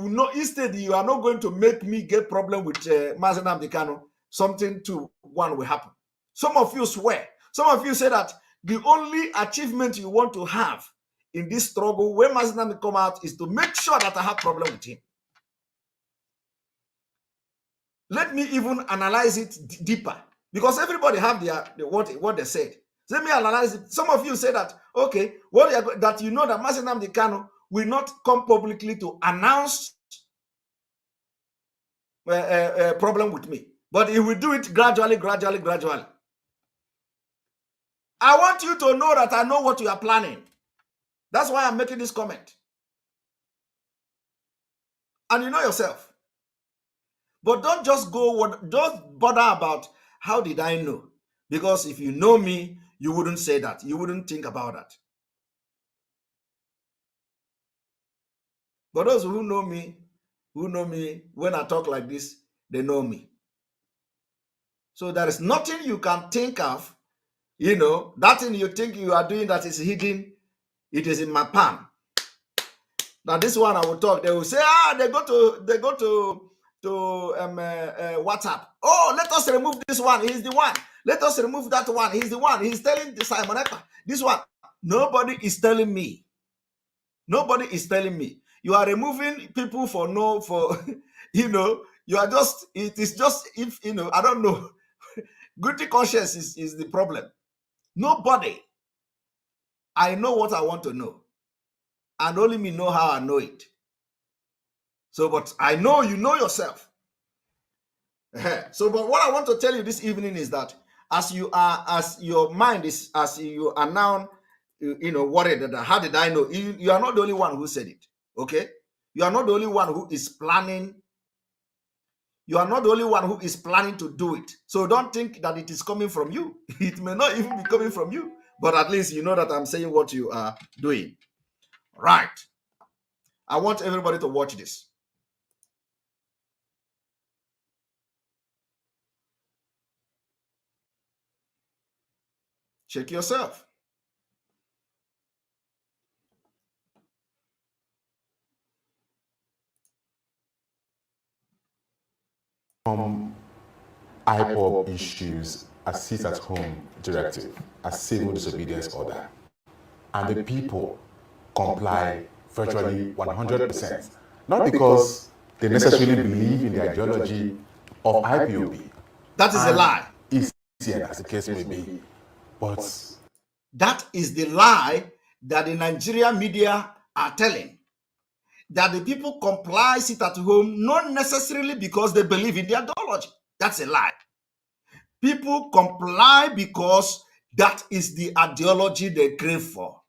are not going to make me get problem with Mazi Nnamdi Kanu. Something to one will happen. Some of you swear. Some of you say that the only achievement you want to have in this struggle when Mazi Nnamdi come out is to make sure that I have problem with him. Let me even analyze it deeper, because everybody have what they said. Let me analyze it. Some of you say that, okay, that you know that Mazi Nnamdi Kanu will not come publicly to announce a problem with me, but he will do it gradually. I want you to know that I know what you are planning. That's why I'm making this comment. And you know yourself. But don't just don't bother about how did I know? Because if you know me, you wouldn't say that. You wouldn't think about that. But those who know me, when I talk like this, they know me. So there is nothing you can think of, that thing you think you are doing that is hidden, it is in my palm. Now this one I will talk, they will say, they go to WhatsApp. Oh, let us remove this one. He's the one. Let us remove that one. He's the one. He's telling Simon Ekpa. This one. Nobody is telling me. Nobody is telling me. You are removing people you are just, it is just, if, I don't know. Guilty conscience is the problem. Nobody. I know what I want to know. And only me know how I know it. So, but I know you know yourself. So, but what I want to tell you this evening is that as you are now, worried that how did I know? You are not the only one who said it. Okay? You are not the only one who is planning. You are not the only one who is planning to do it. So don't think that it is coming from you. It may not even be coming from you, but at least you know that I'm saying what you are doing. Right. I want everybody to watch this. Check yourself. IPOB issues a sit-at-home directive, a civil disobedience order, and the people comply virtually 100%. Not because they necessarily believe in the ideology of IPOB. That is a lie. ECN, as the case may be, but that is the lie that the Nigerian media are telling. That the people comply, sit at home, not necessarily because they believe in the ideology. That's a lie. People comply because that is the ideology they crave for.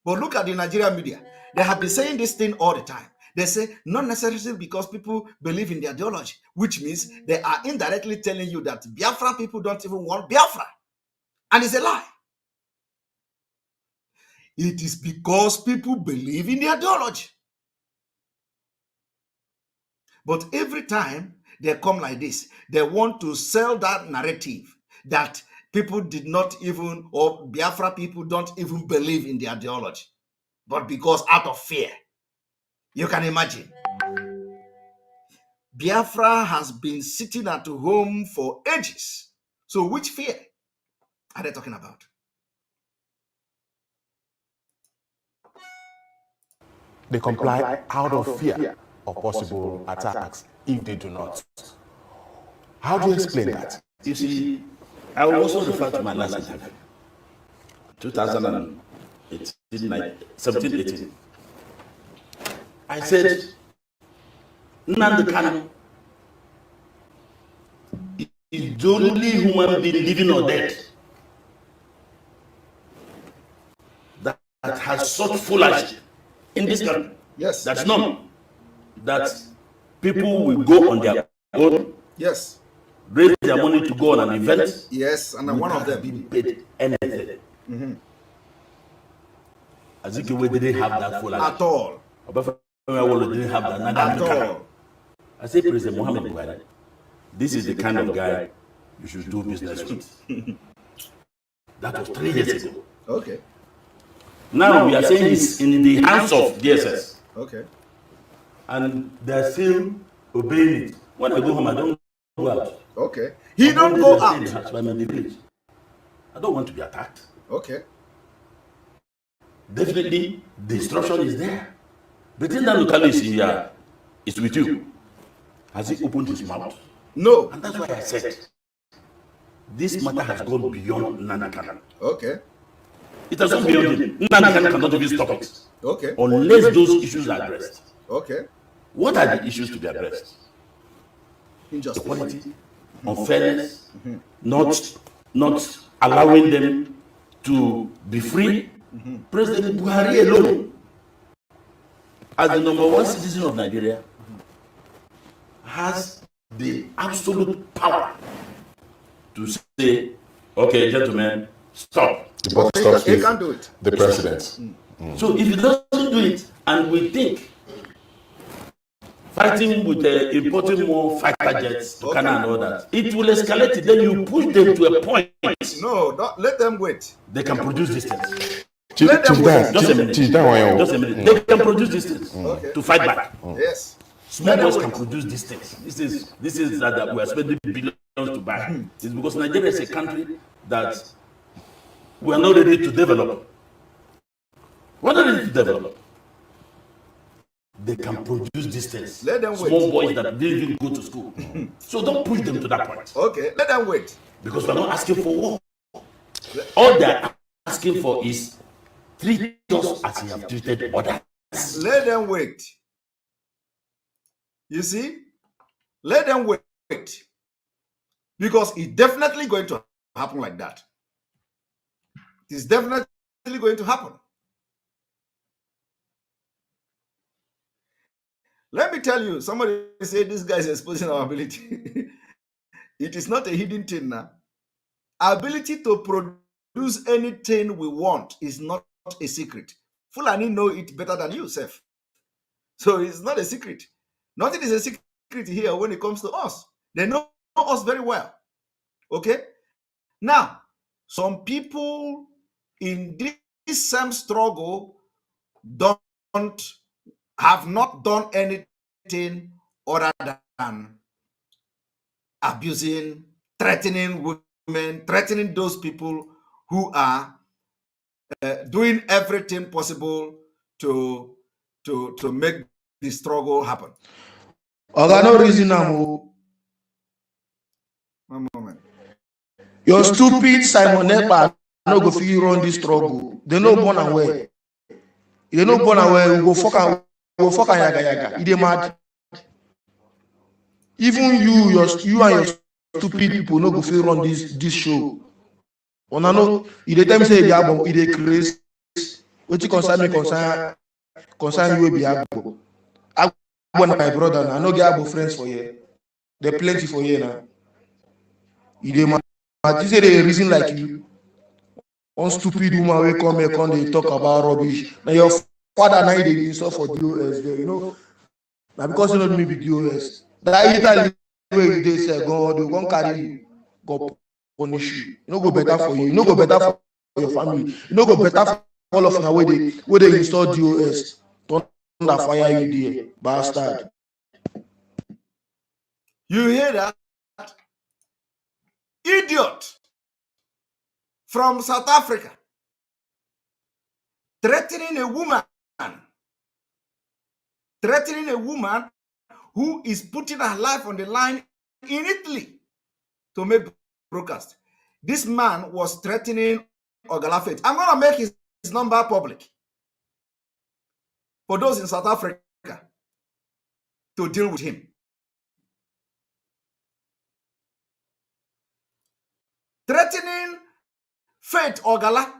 But look at the Nigerian media. They have been saying this thing all the time. They say, not necessarily because people believe in the ideology, which means they are indirectly telling you that Biafra people don't even want Biafra. And it's a lie. It is because people believe in the ideology. But every time they come like this, they want to sell that narrative that people did not even, or Biafra people don't even believe in the ideology, but because out of fear. You can imagine. Biafra has been sitting at home for ages. So which fear are they talking about? they comply out of fear of possible attacks if they do not. How do you explain that? You see, I will also refer to my last interview, 2018, 17, 18. I said, Nnamdi Kanu is the only human being living or dead that has such foolish in this country. Yes. That's none. That people will go on their own. Yes. Raise their money to go on an event. Yes, and one of them be paid anything. As if we didn't have that full at all. Didn't have that at all. I say, President Muhammad Buhari, this is the kind of guy you should do business with. That was 3 years ago. Okay. Now we are saying he's in the hands of DSS. Okay. And they're still obeying it. When I go home, I don't go out. Okay. He don't go out. I'm in the village. I don't want to be attacked. Okay. Definitely, the instruction is there. But then that locally is here, it's with you. Has he opened his mouth? No. And that's why I said, this matter has gone beyond Nnamdi Kanu. Okay. It has gone beyond him. Nnamdi Kanu cannot even stop it. Okay. Unless those issues are addressed. Okay. What are the issues to be addressed? Injustice. Equality, unfairness, not allowing them to be free. President Buhari alone, as the #1 citizen of Nigeria, has the absolute power to say, okay, gentlemen, stop. The buck stops He with can't do it. the president. So if he doesn't do it, and we think fighting with importing more fighter jets to Canada and all that, it will escalate it. Then you push them to a point. No, don't let them wait. They can produce distance. Let them wait. Just a minute. Just a minute. They can produce distance to fight back. Yes. Small boys can produce distance. This is that we are spending billions to buy. It's because Nigeria is a country that we are not ready to develop. We're not ready to develop. They can produce distance. Let them wait. Small boys that didn't even go to school. So don't push them to that point. Okay, let them wait. Because we're not asking for war. All they're asking for is treat us as you have treated others. Let them wait. You see? Let them wait. Because it's definitely going to happen like that. It's definitely going to happen. tell you, somebody say this guy is exposing our ability. It is not a hidden thing now. Our ability to produce anything we want is not a secret. Fulani know it better than you, Seth. So it's not a secret. Nothing is a secret here when it comes to us. They know us very well. Okay? Now, some people in this same struggle have not done anything other than abusing, threatening women, threatening those people who are doing everything possible to make the struggle happen. No reason One moment. Your stupid Simon Ekpa no go fit run this struggle. They no born away. They no born away. We go fuck and yaga yaga. He dey mad. Even you and your stupid people no go fit run this show. Una no, you dey tell me say Biabo, you dey craze. Wetin concern me concern you Biabo. Agbo na my brother na, I no get Agbo friends for here. There plenty for here now. You dey mad. You say they reason like you. One stupid woman will come here, come they talk about rubbish. Now your father now they insult for DOS there, you know. Now because you know me be DOS. That Italy way they say God, they won't carry you, go punish you. You no go better for you. You no go better for your family. You no go better for all of now where they install DOS. Don't fire you there, bastard. You hear that? Idiot from South Africa threatening a woman who is putting her life on the line in Italy to make broadcast. This man was threatening Ogalafet. I'm going to make his number public for those in South Africa to deal with him. Threatening Faith Ogala.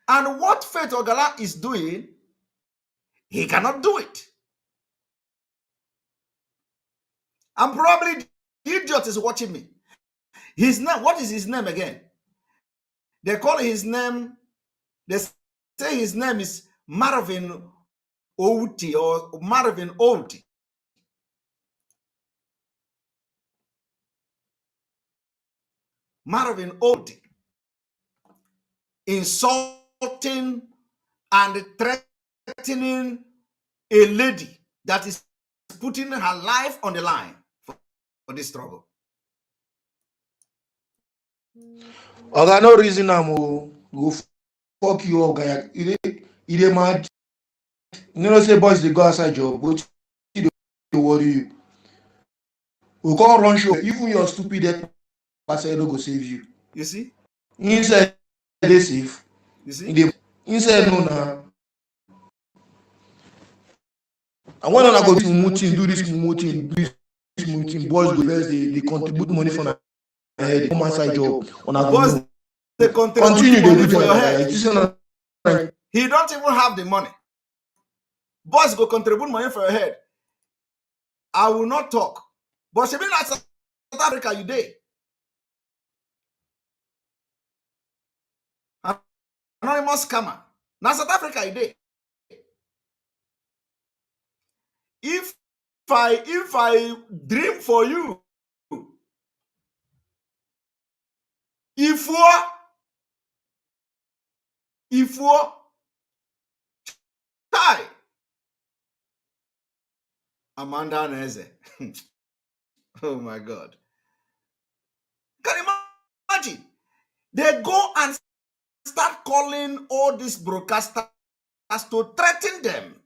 And what Faith Ogala is doing, he cannot do it. And probably the idiot is watching me. His name, what is his name again? They call his name, they say his name is Marvin Outi or Marvin Outi. Marvin Outi. Insulting and threatening a lady that is putting her life on the line for this struggle. Oga no reason go fuck you, Oga. You dey mad. You know say boys they go outside job, but you dey worry you. We can't run show. Even your stupid passer no go save you. You see? Inside they safe. You see? Inside no na. And when I go to Mutin, do this Mutin, boys go first, they contribute money for my head, they come outside job. Boys, they continue to do for your head. He don't even have the money. Boys go contribute money for your head. I will not talk. But she be like South Africa, you dey. Anonymous scammer. Now South Africa, you dey. If I dream for you, if tie Amanda Neze. Oh my God. Can you imagine? They go and start calling all these broadcasters to threaten them.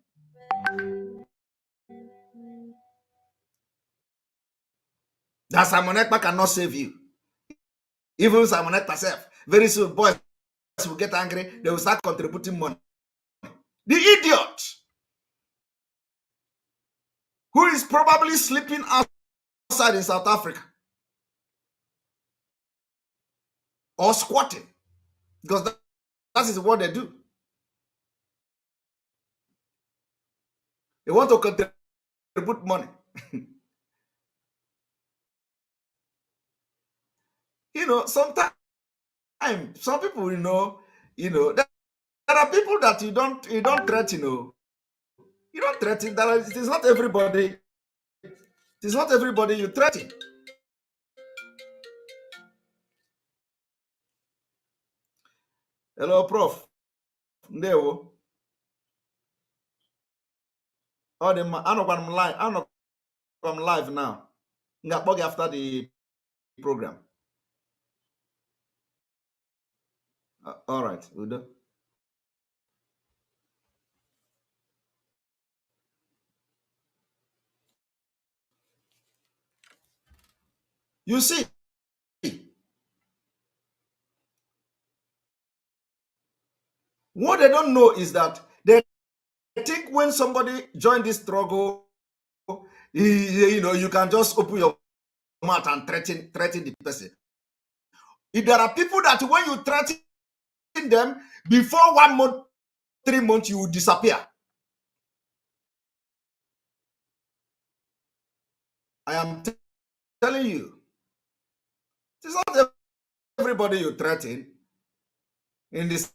That Simon Ekpa cannot save you. Even Simon Ekpa self. Very soon, boys will get angry. They will start contributing money. The idiot who is probably sleeping outside in South Africa or squatting, because that is what they do. They want to contribute money. Sometimes some people, there are people that you don't threaten. You don't threaten. It is not everybody. It is not everybody you threaten. Hello, Prof. Ndewo. I'm live now. Ngakpog after the program. All right, Udo. You see, what they don't know is that they think when somebody joined this struggle, you can just open your mouth and threaten the person. If there are people that when you threaten them, before 1 month, 3 months, you will disappear. I am telling you, it's not everybody you threaten in this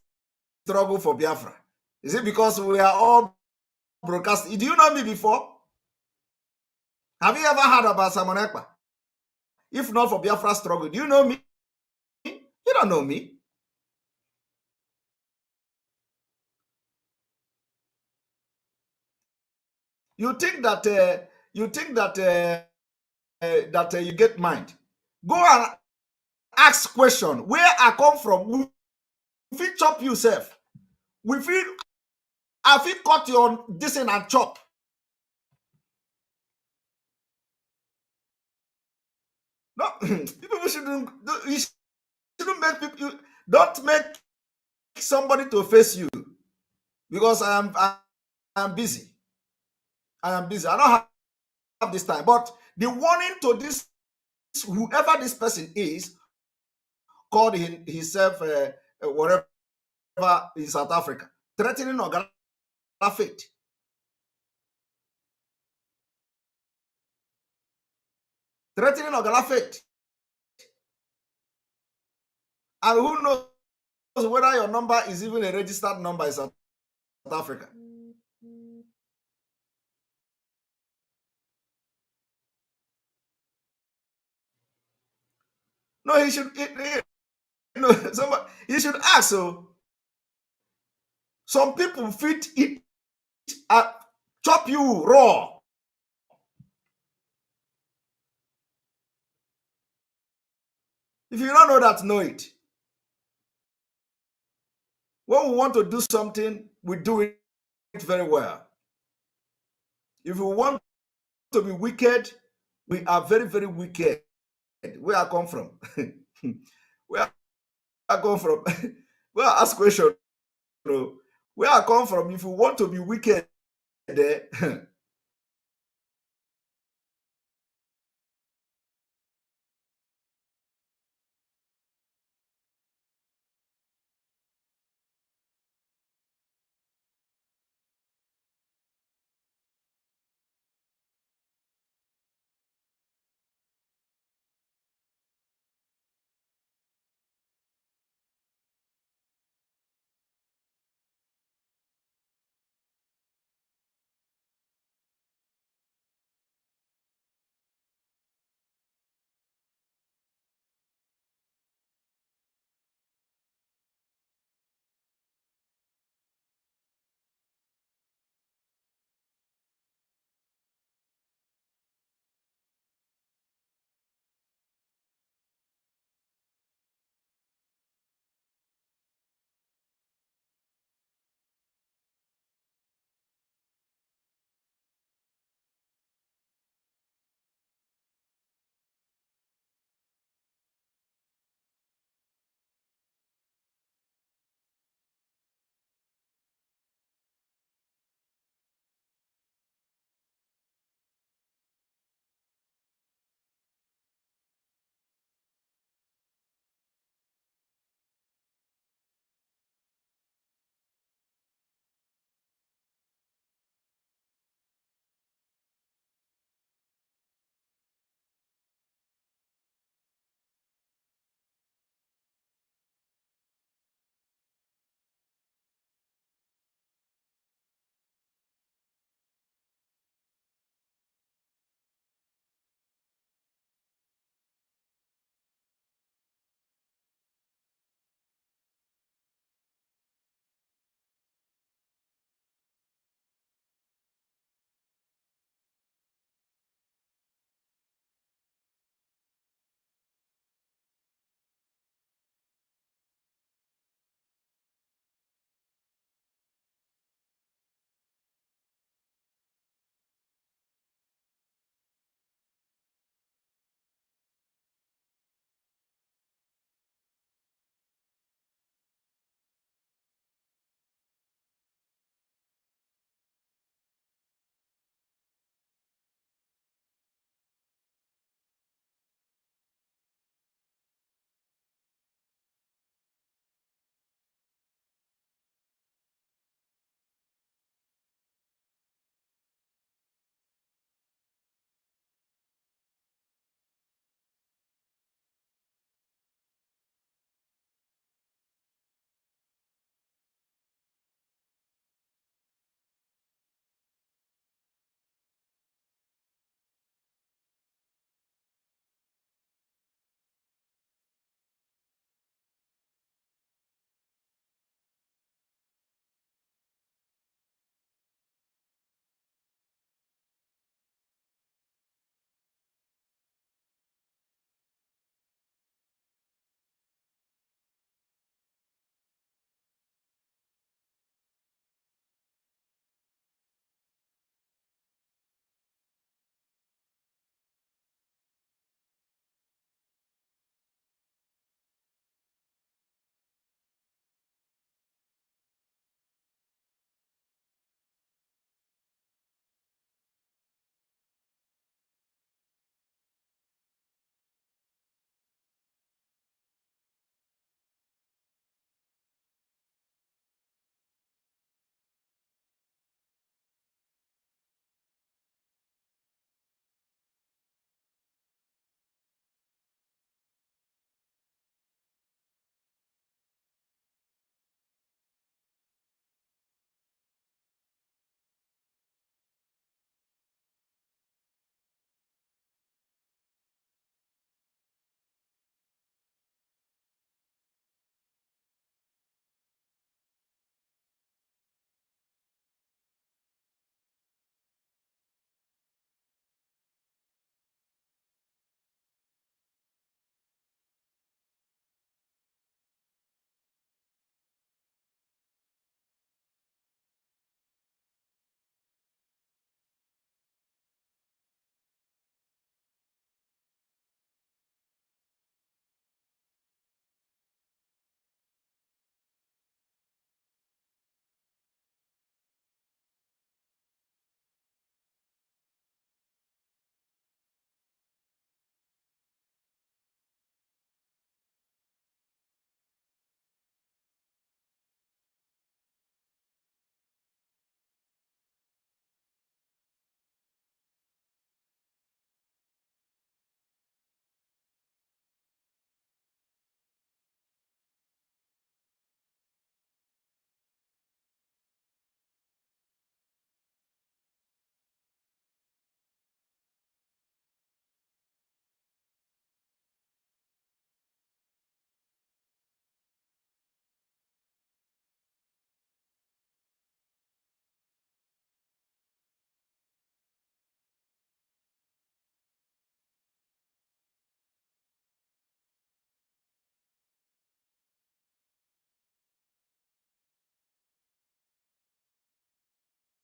struggle for Biafra. Is it because we are all broadcasting? Do you know me before? Have you ever heard about Simon Ekpa? If not for Biafra struggle, do you know me? You don't know me. You think that you get mind. Go and ask question. Where I come from? If you chop yourself, we feel. If you cut your this and chop. No, people shouldn't. You shouldn't make people. Don't make somebody to face you, because I am busy. I am busy. I don't have this time. But the warning to this, whoever this person is, called himself whatever in South Africa, threatening Ogala faith. Threatening Ogala faith. And who knows whether your number is even a registered number in South Africa. No, he should. He should ask. So, some people fit it, chop you raw. If you don't know that, know it. When we want to do something, we do it very well. If we want to be wicked, we are very, very wicked. Where I come from? Where I come from? Well, ask question. Where I come from, if you want to be wicked,